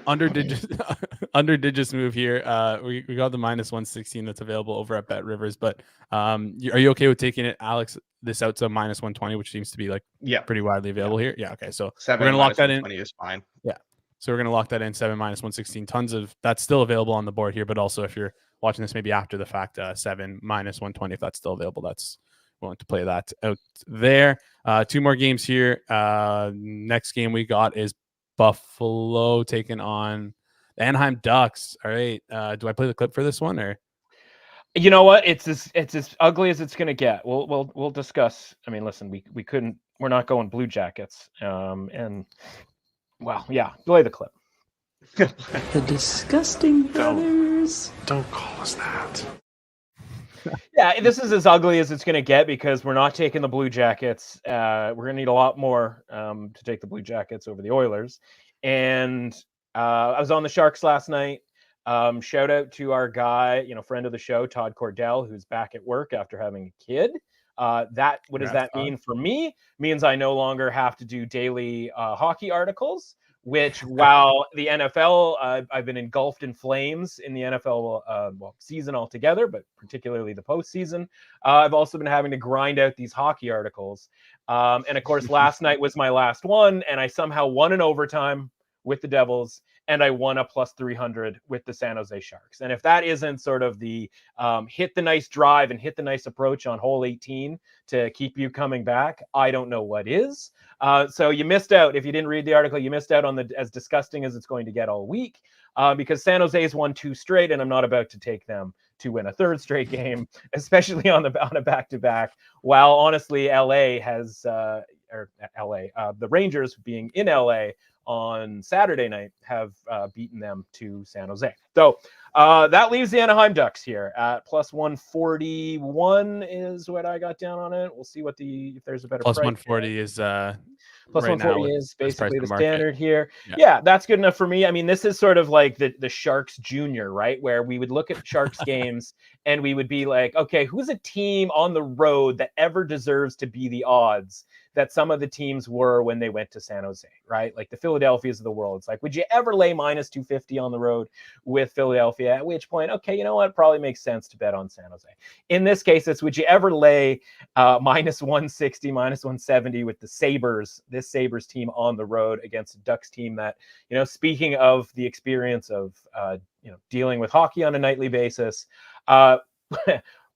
Under digits move here. We got the minus 116 that's available over at Bet Rivers. But are you okay with taking it, Alex? This out to minus 120, which seems to be like pretty widely available here. Yeah. Okay. So 7 we're gonna lock that in. Is fine. Yeah. So we're gonna lock that in 7 minus 116. Tons of that's still available on the board here. But also if you're watching this maybe after the fact, 7 minus 120 if that's still available. That's willing to play that out there. 2 more games here. Next game we got is Buffalo taking on the Anaheim Ducks. All right. Do I play the clip for this one or? You know what? It's as ugly as it's going to get. We'll discuss. I mean, listen, we're not going Blue Jackets. And well, yeah, play the clip. The disgusting brothers. Don't call us that. Yeah, this is as ugly as it's going to get because we're not taking the Blue Jackets. We're going to need a lot more to take the Blue Jackets over the Oilers. And I was on the Sharks last night. Shout out to our guy, friend of the show, Todd Cordell, who's back at work after having a kid. What does that mean for me? Means I no longer have to do daily hockey articles, which while the NFL, I've been engulfed in flames in the NFL season altogether, but particularly the postseason. I've also been having to grind out these hockey articles. And of course, last night was my last one, and I somehow won in overtime with the Devils, and I won a plus 300 with the San Jose Sharks. And if that isn't sort of the hit the nice drive and hit the nice approach on hole 18 to keep you coming back, I don't know what is. So you missed out. If you didn't read the article, you missed out on as disgusting as it's going to get all week because San Jose's won 2 straight, and I'm not about to take them to win a 3rd straight game, especially on a back-to-back, while honestly LA has the Rangers being in LA on Saturday night have beaten them to San Jose. So that leaves the Anaheim Ducks here at plus 141 is what I got down on it. We'll see if there's a better plus price 140 there. is plus right 140 is basically the standard here. Yeah. Yeah, that's good enough for me. I mean, this is sort of like the Sharks Junior, right? Where we would look at Sharks games and we would be like, okay, who's a team on the road that ever deserves to be the odds that some of the teams were when they went to San Jose, right? Like the Philadelphias of the world. It's like, would you ever lay minus 250 on the road with Philadelphia? At which point, okay, you know what? Probably makes sense to bet on San Jose. In this case, it's would you ever lay minus 160, minus 170 with the Sabres, this Sabres team on the road against a Ducks team that, speaking of the experience of, dealing with hockey on a nightly basis, had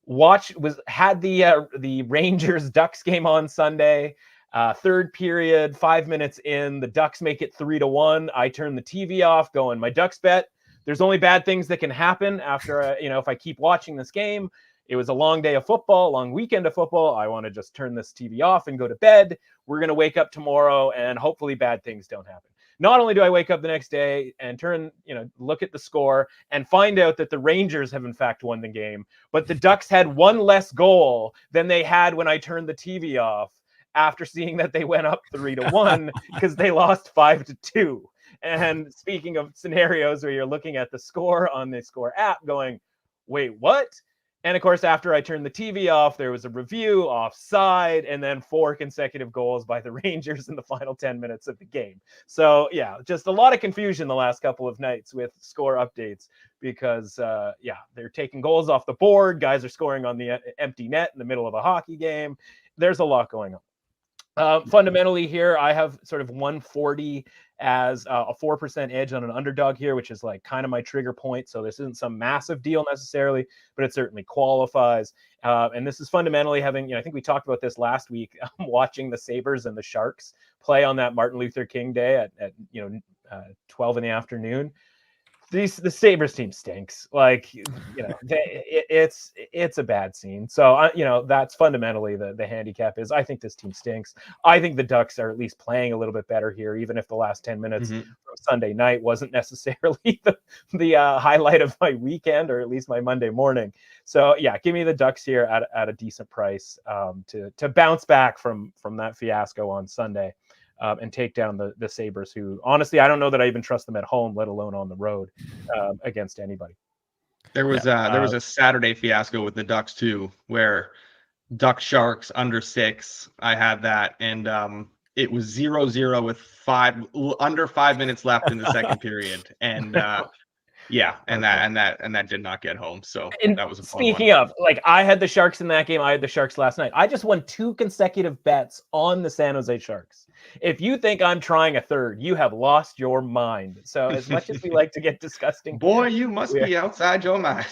the Rangers Ducks game on Sunday. 3rd period, 5 minutes in, the Ducks make it 3-1. I turn the TV off, going, my Ducks bet. There's only bad things that can happen after, if I keep watching this game. It was a long day of football, long weekend of football. I want to just turn this TV off and go to bed. We're going to wake up tomorrow and hopefully bad things don't happen. Not only do I wake up the next day and look at the score and find out that the Rangers have in fact won the game, but the Ducks had 1 less goal than they had when I turned the TV off after seeing that they went up 3-1 because they lost 5-2. And speaking of scenarios where you're looking at the score on the score app going, wait, what? And of course, after I turned the TV off, there was a review, offside, and then 4 consecutive goals by the Rangers in the final 10 minutes of the game. So yeah, just a lot of confusion the last couple of nights with score updates because they're taking goals off the board. Guys are scoring on the empty net in the middle of a hockey game. There's a lot going on. Fundamentally here, I have sort of 140 as a 4% edge on an underdog here, which is like kind of my trigger point. So this isn't some massive deal necessarily, but it certainly qualifies. And this is fundamentally having, I think we talked about this last week, watching the Sabres and the Sharks play on that Martin Luther King Day at 12 in the afternoon. The Sabres team stinks. Like, it's a bad scene. So, that's fundamentally the handicap is I think this team stinks. I think the Ducks are at least playing a little bit better here, even if the last 10 minutes from Sunday night wasn't necessarily the highlight of my weekend, or at least my Monday morning. So, yeah, give me the Ducks here at a decent price to bounce back from that fiasco on Sunday. And take down the Sabres, who honestly, I don't know that I even trust them at home, let alone on the road against anybody. There was a Saturday fiasco with the Ducks too, where Duck Sharks under 6. I had that, and it was 0-0 with under 5 minutes left in the second period, and that did not get home. So that was a fun one. Speaking of, I had the Sharks in that game. I had the Sharks last night. I just won 2 consecutive bets on the San Jose Sharks. If you think I'm trying a third, you have lost your mind. So as much as we like to get disgusting, boy, you must be outside your mind.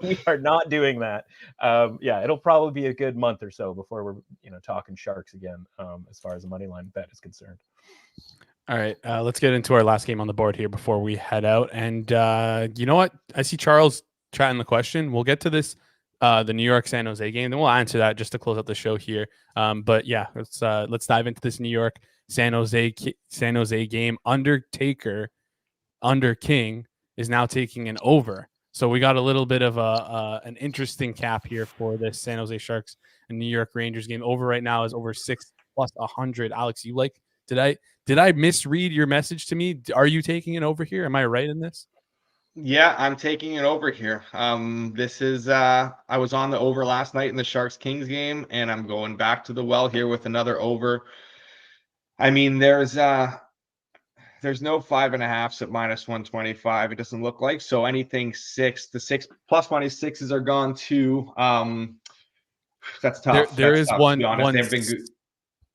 We are not doing that. It'll probably be a good month or so before we're talking Sharks again, as far as the money line bet is concerned. All right, let's get into our last game on the board here before we head out. And you know what? I see Charles chatting the question. We'll get to this, the New York San Jose game, then we'll answer that just to close out the show here. But yeah, let's dive into this New York San Jose game. Undertaker under King is now taking an over. So we got a little bit of an interesting cap here for this San Jose Sharks and New York Rangers game. Over right now is over 6 plus 100. Alex, you like? Did I misread your message to me? Are you taking it over here? Am I right in this? Yeah, I'm taking it over here. This is I was on the over last night in the Sharks Kings game, and I'm going back to the well here with another over. I mean, there's no 5.5s at minus 125. It doesn't look like. So anything 6, the 6 plus money 6s are gone too. That's tough. There is tough, one. To be honest. One They've been good.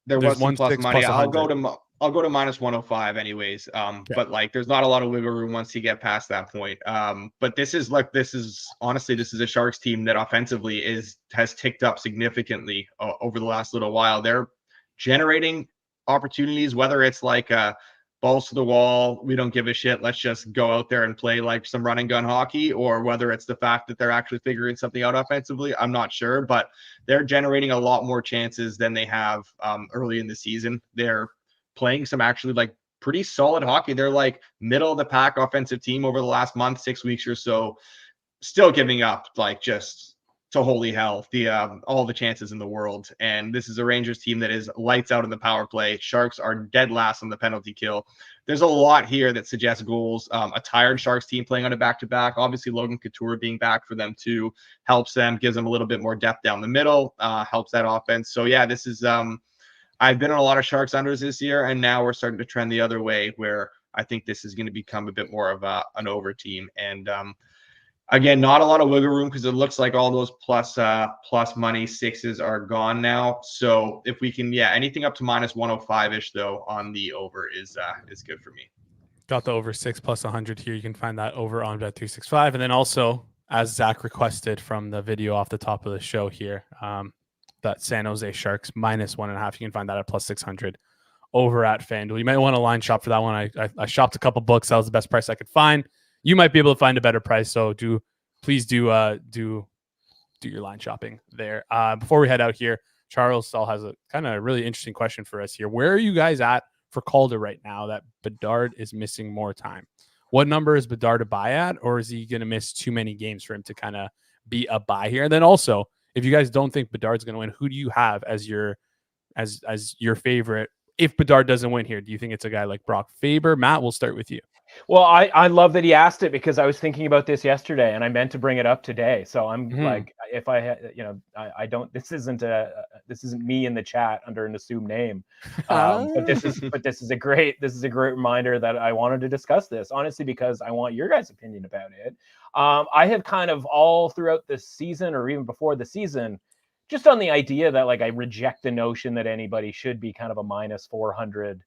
There was some plus money. I'll go to minus 105 anyways. But there's not a lot of wiggle room once you get past that point. But this is a Sharks team that offensively has ticked up significantly over the last little while. They're generating opportunities, whether it's balls to the wall, we don't give a shit, let's just go out there and play like some run and gun hockey, or whether it's the fact that they're actually figuring something out offensively, I'm not sure, but they're generating a lot more chances than they have early in the season. They're playing some actually pretty solid hockey. They're middle of the pack offensive team over the last month, 6 weeks or so, still giving up just to holy hell all the chances in the world. And this is a Rangers team that is lights out in the power play. Sharks are dead last on the penalty kill. There's a lot here that suggests goals. A tired Sharks team playing on a back-to-back. Obviously, Logan Couture being back for them too helps them, gives them a little bit more depth down the middle, helps that offense. So yeah, this is I've been on a lot of Sharks unders this year, and now we're starting to trend the other way, where I think this is going to become a bit more of an over team. And again, not a lot of wiggle room because it looks like all those plus money 6s are gone now. So if we can, anything up to minus 105-ish though on the over is good for me. Got the over 6 plus 100 here. You can find that over on Bet365. And then also, as Zach requested from the video off the top of the show here, that San Jose Sharks minus 1.5. You can find that at plus 600 over at FanDuel. You might want to line shop for that one. I shopped a couple books. That was the best price I could find. You might be able to find a better price. So please do your line shopping there. Before we head out here, Charles Stahl has a kind of really interesting question for us here. Where are you guys at for Calder right now that Bedard is missing more time? What number is Bedard to buy at, or is he going to miss too many games for him to kind of be a buy here? And then also, if you guys don't think Bedard's going to win, who do you have as your favorite? If Bedard doesn't win here, do you think it's a guy like Brock Faber? Matt, we'll start with you. Well, I love that he asked it, because I was thinking about this yesterday and I meant to bring it up today. So I'm if I had, I don't, this isn't me in the chat under an assumed name. But this is a great reminder that I wanted to discuss this, honestly, because I want your guys' opinion about it. I have kind of all throughout the season, or even before the season, just on the idea that like I reject the notion that anybody should be kind of a minus 400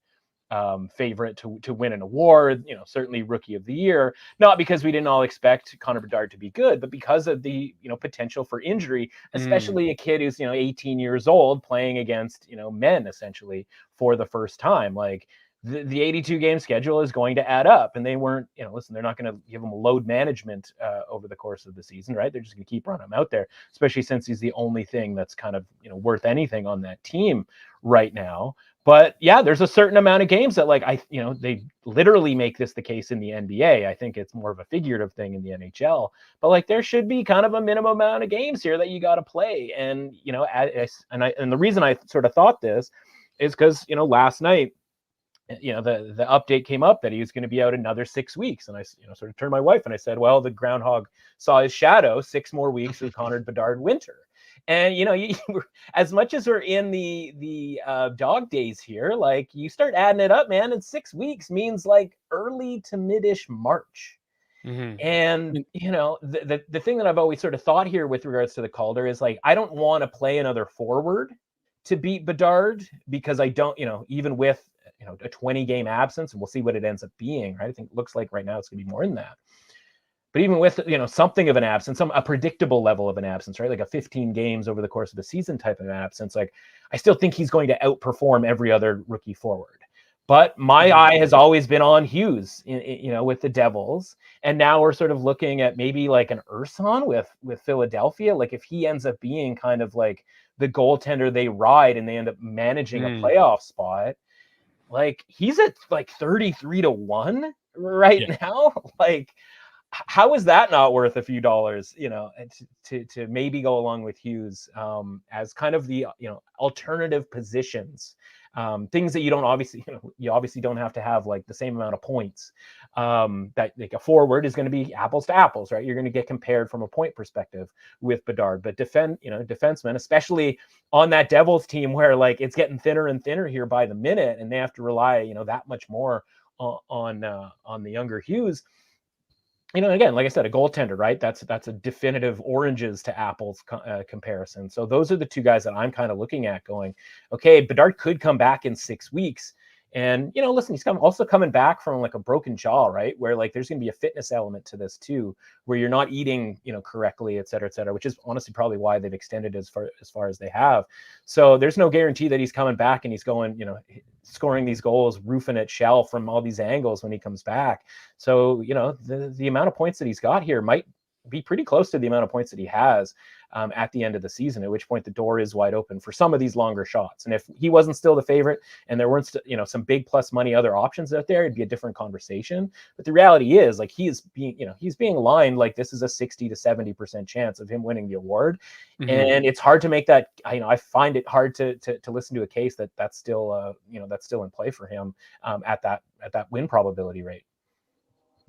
favorite to win an award, certainly rookie of the year, not because we didn't all expect Connor Bedard to be good, but because of the, potential for injury, especially a kid who's, 18 years old playing against, men essentially for the first time. Like the 82 game schedule is going to add up, and they weren't, listen, they're not going to give him load management over the course of the season, right? They're just going to keep running him out there, especially since he's the only thing that's kind of, worth anything on that team right now. But yeah, there's a certain amount of games that like they literally make this the case in the NBA. I think it's more of a figurative thing in the NHL. But like there should be kind of a minimum amount of games here that you got to play. And and the reason I sort of thought this is because last night, the update came up that he was going to be out another 6 weeks, and I sort of turned to my wife and I said, well, the groundhog saw his shadow, 6 more weeks of Connor Bedard winter. And as much as we're in the dog days here, like you start adding it up, man, and 6 weeks means like early to mid-ish March. And the thing that I've always sort of thought here with regards to the Calder is like I don't want to play another forward to beat Bedard, because I don't, even with a 20 game absence, and we'll see what it ends up being, right? I think it looks like right now it's gonna be more than that. But even with, something of an absence, a predictable level of an absence, right? Like a 15 games over the course of the season type of absence, like I still think he's going to outperform every other rookie forward. But my eye has always been on Hughes, with the Devils. And now we're sort of looking at maybe like an Urson with Philadelphia. Like if he ends up being kind of like the goaltender they ride and they end up managing a playoff spot, like he's at like 33-1 right now. Like, how is that not worth a few dollars, to maybe go along with Hughes as kind of the, alternative positions, things that you don't obviously, you obviously don't have to have like the same amount of points that like a forward is going to be apples to apples, right? You're going to get compared from a point perspective with Bedard, but defensemen, especially on that Devils team where like it's getting thinner and thinner here by the minute, and they have to rely, that much more on the younger Hughes. Again, like I said, a goaltender, right? That's a definitive oranges to apples comparison. So those are the two guys that I'm kind of looking at going, okay, Bedard could come back in 6 weeks. And, listen, he's also coming back from like a broken jaw, right? Where like there's going to be a fitness element to this too, where you're not eating, correctly, et cetera, which is honestly probably why they've extended as far as they have. So there's no guarantee that he's coming back and he's going, scoring these goals, roofing at shell from all these angles when he comes back. So, the amount of points that he's got here might be pretty close to the amount of points that he has at the end of the season, at which point the door is wide open for some of these longer shots. And if he wasn't still the favorite and there weren't, some big plus money other options out there, it'd be a different conversation. But the reality is like he's being lined like this is a 60 to 70% chance of him winning the award. And it's hard to make that, I find it hard to listen to a case that's still that's still in play for him at that win probability rate.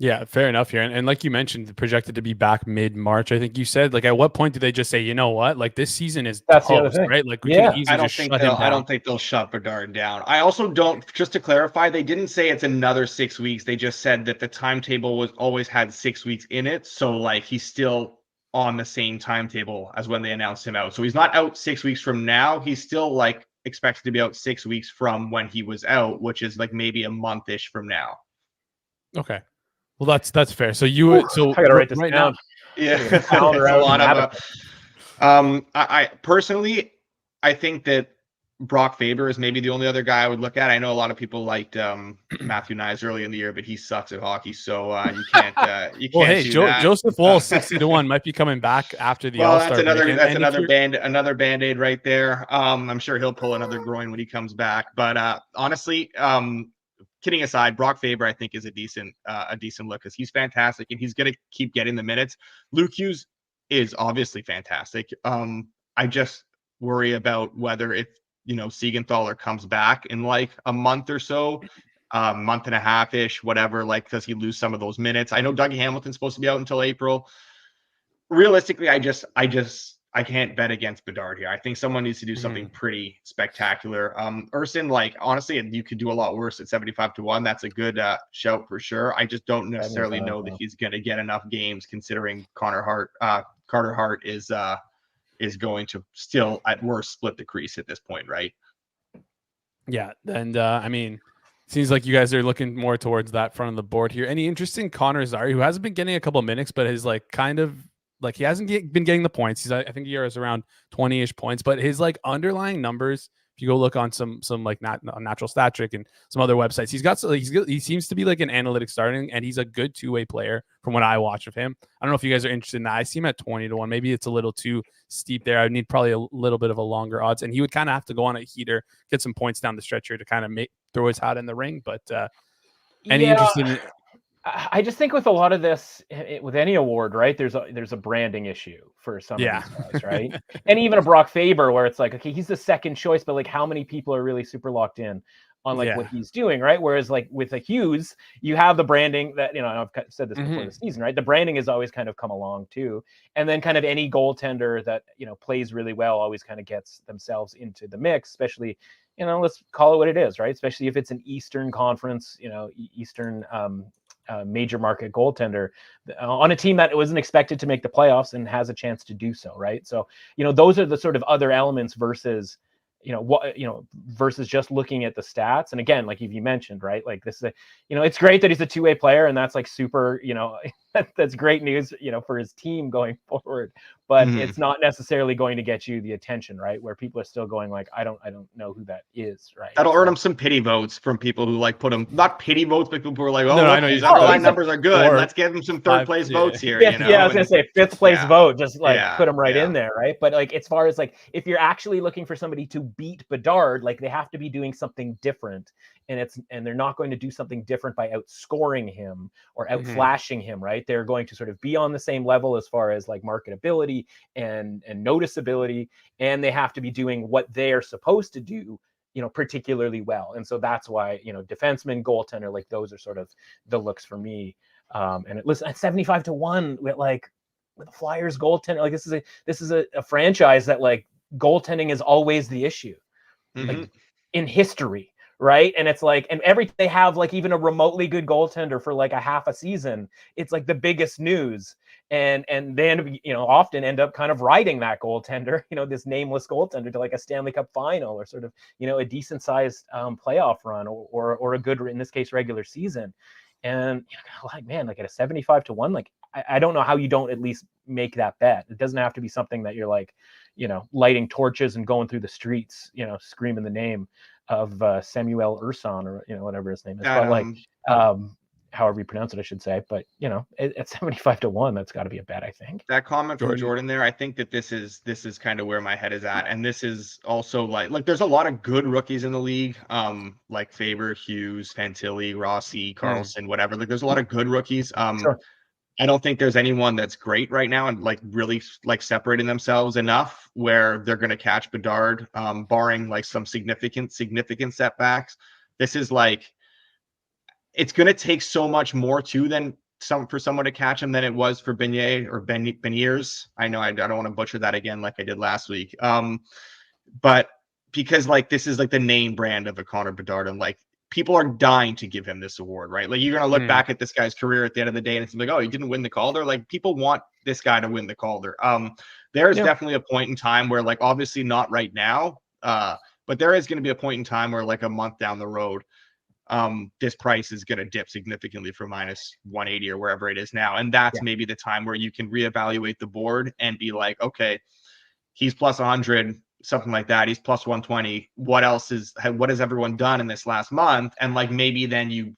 Yeah, fair enough here. And like you mentioned, projected to be back mid-March. I think you said, like, at what point do they just say, you know what, like this season is toast, right? Like we can easily just shut him down. I don't think they'll shut Bedard down. I also don't, just to clarify, they didn't say it's another 6 weeks. They just said that the timetable was always had 6 weeks in it. So like he's still on the same timetable as when they announced him out. So he's not out 6 weeks from now. He's still like expected to be out 6 weeks from when he was out, which is like maybe a month-ish from now. Okay. Well, that's fair. So I gotta write this down. Now, yeah, a lot of. I personally, I think that Brock Faber is maybe the only other guy I would look at. I know a lot of people liked Matthew Nyes early in the year, but he sucks at hockey, so you can't. Well, hey, Joseph Woll 60-1 might be coming back after the All-Star. That's another Band-Aid right there. I'm sure he'll pull another groin when he comes back. But honestly, kidding aside, Brock Faber, I think, is a decent look because he's fantastic and he's going to keep getting the minutes. Luke Hughes is obviously fantastic. I just worry about whether if, Siegenthaler comes back in like a month or so, month and a half-ish, whatever, like, does he lose some of those minutes? I know Dougie Hamilton's supposed to be out until April. Realistically, I can't bet against Bedard here. I think someone needs to do something pretty spectacular. Urson, like, honestly, you could do a lot worse at 75-1. That's a good shout for sure. I just don't necessarily know that he's going to get enough games considering Carter Hart is is going to still at worst split the crease at this point, right? Yeah, and I mean, seems like you guys are looking more towards that front of the board here. Any interest in Connor Zary, who hasn't been getting a couple minutes, but is like kind of like he hasn't been getting the points. He's I think he is around 20-ish points, but his like underlying numbers, if you go look on some like natural stat trick and some other websites, he seems to be like an analytic starting, and he's a good two-way player from what I watch of him. I don't know if you guys are interested in that. I see him at 20-1. Maybe it's a little too steep there. I would need probably a little bit of a longer odds, and he would kind of have to go on a heater, get some points down the stretch here to kind of throw his hat in the ring. But any interest in I just think with a lot of this, with any award, right, there's a branding issue for some of these guys, right? And even a Brock Faber, where it's like, okay, he's the second choice, but like how many people are really super locked in on like what he's doing, right? Whereas like with a Hughes, you have the branding that, I've said this before the season, right? The branding has always kind of come along too. And then kind of any goaltender that, plays really well always kind of gets themselves into the mix, especially, let's call it what it is, right? Especially if it's an Eastern Conference, Eastern major market goaltender on a team that wasn't expected to make the playoffs and has a chance to do so, right? So, those are the sort of other elements versus versus just looking at the stats. And again, like you mentioned, right, like this is it's great that he's a two-way player, and that's like super, that's great news, for his team going forward, but it's not necessarily going to get you the attention, right, where people are still going like, I don't know who that is, right? That'll earn him some pity votes from people who like put him, not pity votes, but people who are like, I know his underlying numbers are good, let's give him some third place votes here. I was gonna say fifth place vote, just like put him right in there, right? But like as far as like if you're actually looking for somebody to beat Bedard, like they have to be doing something different, and they're not going to do something different by outscoring him or outflashing him, right? They're going to sort of be on the same level as far as like marketability and noticeability, and they have to be doing what they are supposed to do, particularly well. And so that's why, defenseman, goaltender, like those are sort of the looks for me. And listen, at 75-1 with a Flyers goaltender, like this is a franchise that like goaltending is always the issue, like in history. Right. And it's like, and they have like even a remotely good goaltender for like a half a season, it's like the biggest news. And they end up, often end up kind of riding that goaltender, this nameless goaltender to like a Stanley Cup final or sort of, a decent sized playoff run or a good, in this case, regular season. And like, man, like at a 75-1, like, I don't know how you don't at least make that bet. It doesn't have to be something that you're like, lighting torches and going through the streets, screaming the name of Samuel Urson or whatever his name is, but like however you pronounce it, I should say. But at 75-1, that's got to be a bet, I think. That comment from Jordan there, I think that this is kind of where my head is at, and this is also like there's a lot of good rookies in the league, like Faber, Hughes, Fantilli, Rossi, Carlson, whatever. Like there's a lot of good rookies. Sure. I don't think there's anyone that's great right now and like really like separating themselves enough where they're going to catch Bedard, barring like some significant setbacks. This is like, it's going to take so much more for someone to catch him than it was for Beignet or Beniers. I know I don't want to butcher that again like I did last week. But because like this is like the name brand of a Connor Bedard, and like people are dying to give him this award, right? Like you're going to look back at this guy's career at the end of the day and it's like, oh, he didn't win the Calder. Like people want this guy to win the Calder. There is definitely a point in time where like, obviously not right now, but there is going to be a point in time where like a month down the road, this price is going to dip significantly from -180 or wherever it is now. And that's maybe the time where you can reevaluate the board and be like, okay, he's plus 100, something like that. He's plus 120. What has everyone done in this last month? And like, maybe then you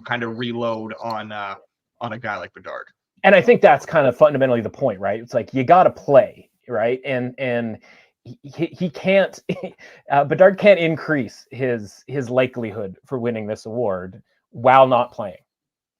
kind of reload on a guy like Bedard. And I think that's kind of fundamentally the point, right? It's like, you got to play, right? And he can't, Bedard can't increase his likelihood for winning this award while not playing.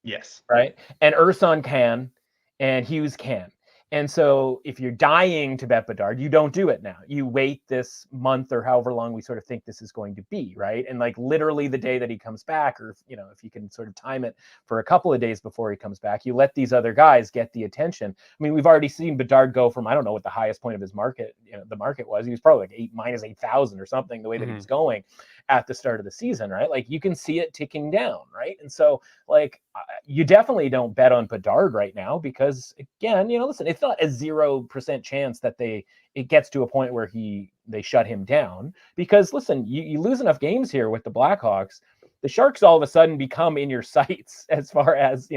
Yes. Right. And Urson can, and Hughes can. And so if you're dying to bet Bedard, you don't do it now. You wait this month or however long we sort of think this is going to be, right? And like literally the day that he comes back, or if you can sort of time it for a couple of days before he comes back, you let these other guys get the attention. I mean, we've already seen Bedard go from, I don't know what the highest point of his market, the market was. He was probably like -8,000 or something, the way that he was going at the start of the season, right? Like you can see it ticking down, right? And so like you definitely don't bet on Bedard right now because again, listen, if not a 0% chance that it gets to a point where they shut him down, because listen, you lose enough games here with the Blackhawks, the Sharks all of a sudden become in your sights as far as,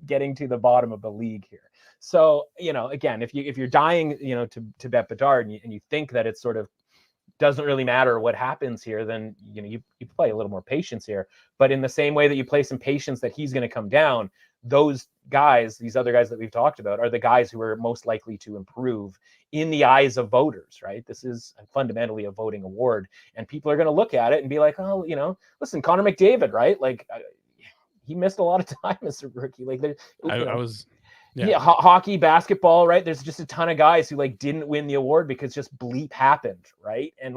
getting to the bottom of the league here. So, again, if you're dying, to bet Bedard, and you think that it's sort of doesn't really matter what happens here, then you play a little more patience here. But in the same way that you play some patience that he's going to come down, those guys, these other guys that we've talked about, are the guys who are most likely to improve in the eyes of voters, right? This is fundamentally a voting award, and people are going to look at it and be like, oh, listen, Connor McDavid, right? Like, he missed a lot of time as a rookie. Like, hockey, basketball, right? There's just a ton of guys who didn't win the award because just bleep happened, right? And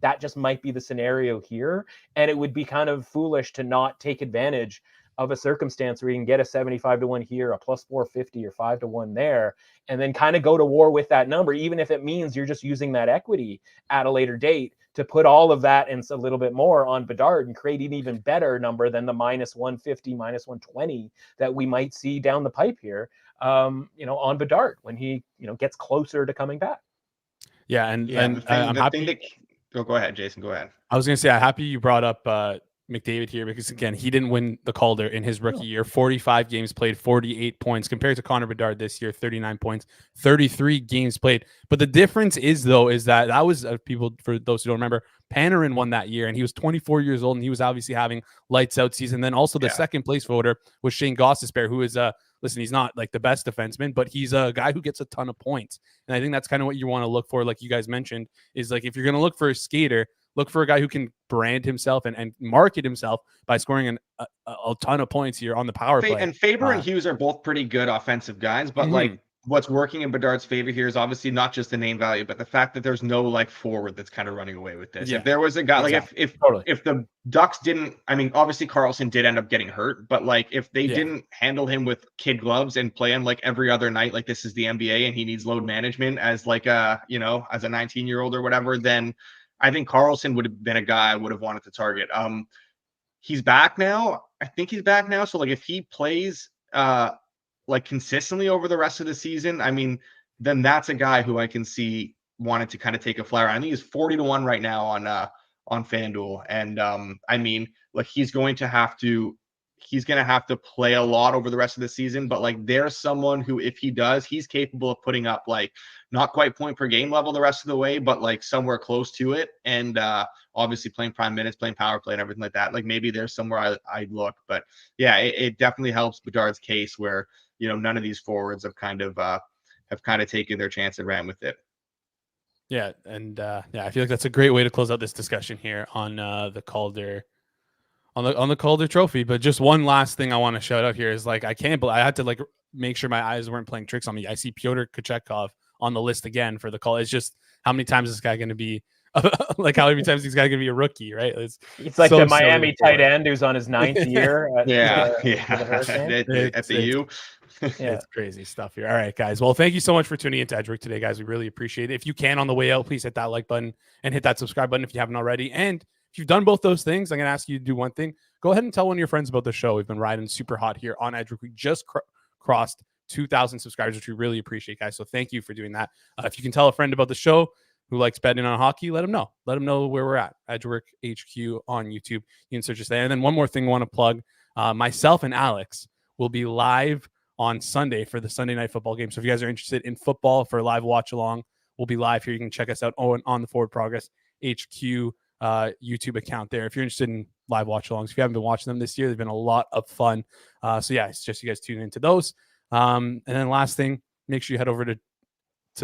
that just might be the scenario here. And it would be kind of foolish to not take advantage of a circumstance where you can get a 75-1 here, a plus 450 or 5-1 there, and then kind of go to war with that number, even if it means you're just using that equity at a later date to put all of that and a little bit more on Bedard and create an even better number than the minus 150, minus 120 that we might see down the pipe here, on Bedard when he, gets closer to coming back. Yeah. I'm happy. Go ahead, Jason, go ahead. I was going to say, I'm happy you brought up McDavid here, because again, he didn't win the Calder in his rookie year. 45 games played, 48 points, compared to Connor Bedard this year, 39 points, 33 games played. But the difference is that was people, for those who don't remember, Panarin won that year, and he was 24 years old, and he was obviously having lights out season. Then also the second place voter was Shane Gostisbehere, who is listen, he's not the best defenseman, but he's a guy who gets a ton of points. And I think that's kind of what you want to look for, like you guys mentioned, is if you're going to look for a skater, look for a guy who can brand himself and market himself by scoring a ton of points here on the power play. And Faber and Hughes are both pretty good offensive guys, but what's working in Bedard's favor here is obviously not just the name value, but the fact that there's no forward that's kind of running away with this. Yeah. If there was a guy, if the Ducks didn't, obviously Karlsson did end up getting hurt, but if they didn't handle him with kid gloves and play him every other night, this is the NBA and he needs load management as as a 19-year-old or whatever, then I think Karlsson would have been a guy I would have wanted to target. He's back now. I think he's back now. So if he plays consistently over the rest of the season, then that's a guy who I can see wanted to kind of take a flyer. I think he's 40-1 right now on FanDuel. And he's going to have to play a lot over the rest of the season, but there's someone who, if he does, he's capable of putting up not quite point per game level the rest of the way, but somewhere close to it. And obviously playing prime minutes, playing power play and everything like that. Maybe there's somewhere I'd look, but yeah, it definitely helps Bedard's case where, none of these forwards have kind of taken their chance and ran with it. Yeah. And I feel like that's a great way to close out this discussion here on the Calder. On the Calder Trophy. But just one last thing I want to shout out here is I had to make sure my eyes weren't playing tricks on me. I see Pyotr Kochetkov on the list again for the call. It's just, how many times is this guy going to be how many times he's going to be a rookie, right? It's the Miami tight end who's on his 9th year. At the U. It's crazy stuff here. All right, guys. Well, thank you so much for tuning into Edgework today, guys. We really appreciate it. If you can, on the way out, please hit that like button and hit that subscribe button if you haven't already. And if you've done both those things, I'm going to ask you to do one thing. Go ahead and tell one of your friends about the show. We've been riding super hot here on Edgework. We just crossed 2,000 subscribers, which we really appreciate, guys. So thank you for doing that. If you can tell a friend about the show who likes betting on hockey, let them know. Let them know where we're at. Edgework HQ on YouTube. You can search us there. And then one more thing I want to plug. Myself and Alex will be live on Sunday for the Sunday night football game. So if you guys are interested in football for a live watch along, we'll be live here. You can check us out on the Forward Progress HQ YouTube account there. If you're interested in live watch alongs, if you haven't been watching them this year, they've been a lot of fun. So yeah, it's just you guys tune into those. And then last thing, make sure you head over to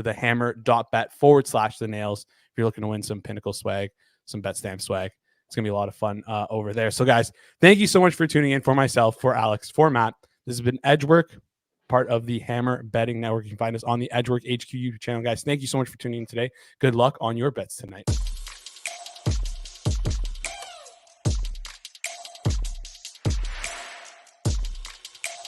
the hammer.bet/the nails if you're looking to win some Pinnacle swag, some Bet Stamp swag. It's gonna be a lot of fun over there. So guys, thank you so much for tuning in. For myself, for Alex, for Matt, this has been Edgework, part of the Hammer Betting Network. You can find us on the Edgework HQ YouTube channel. Guys, thank you so much for tuning in today. Good luck on your bets tonight.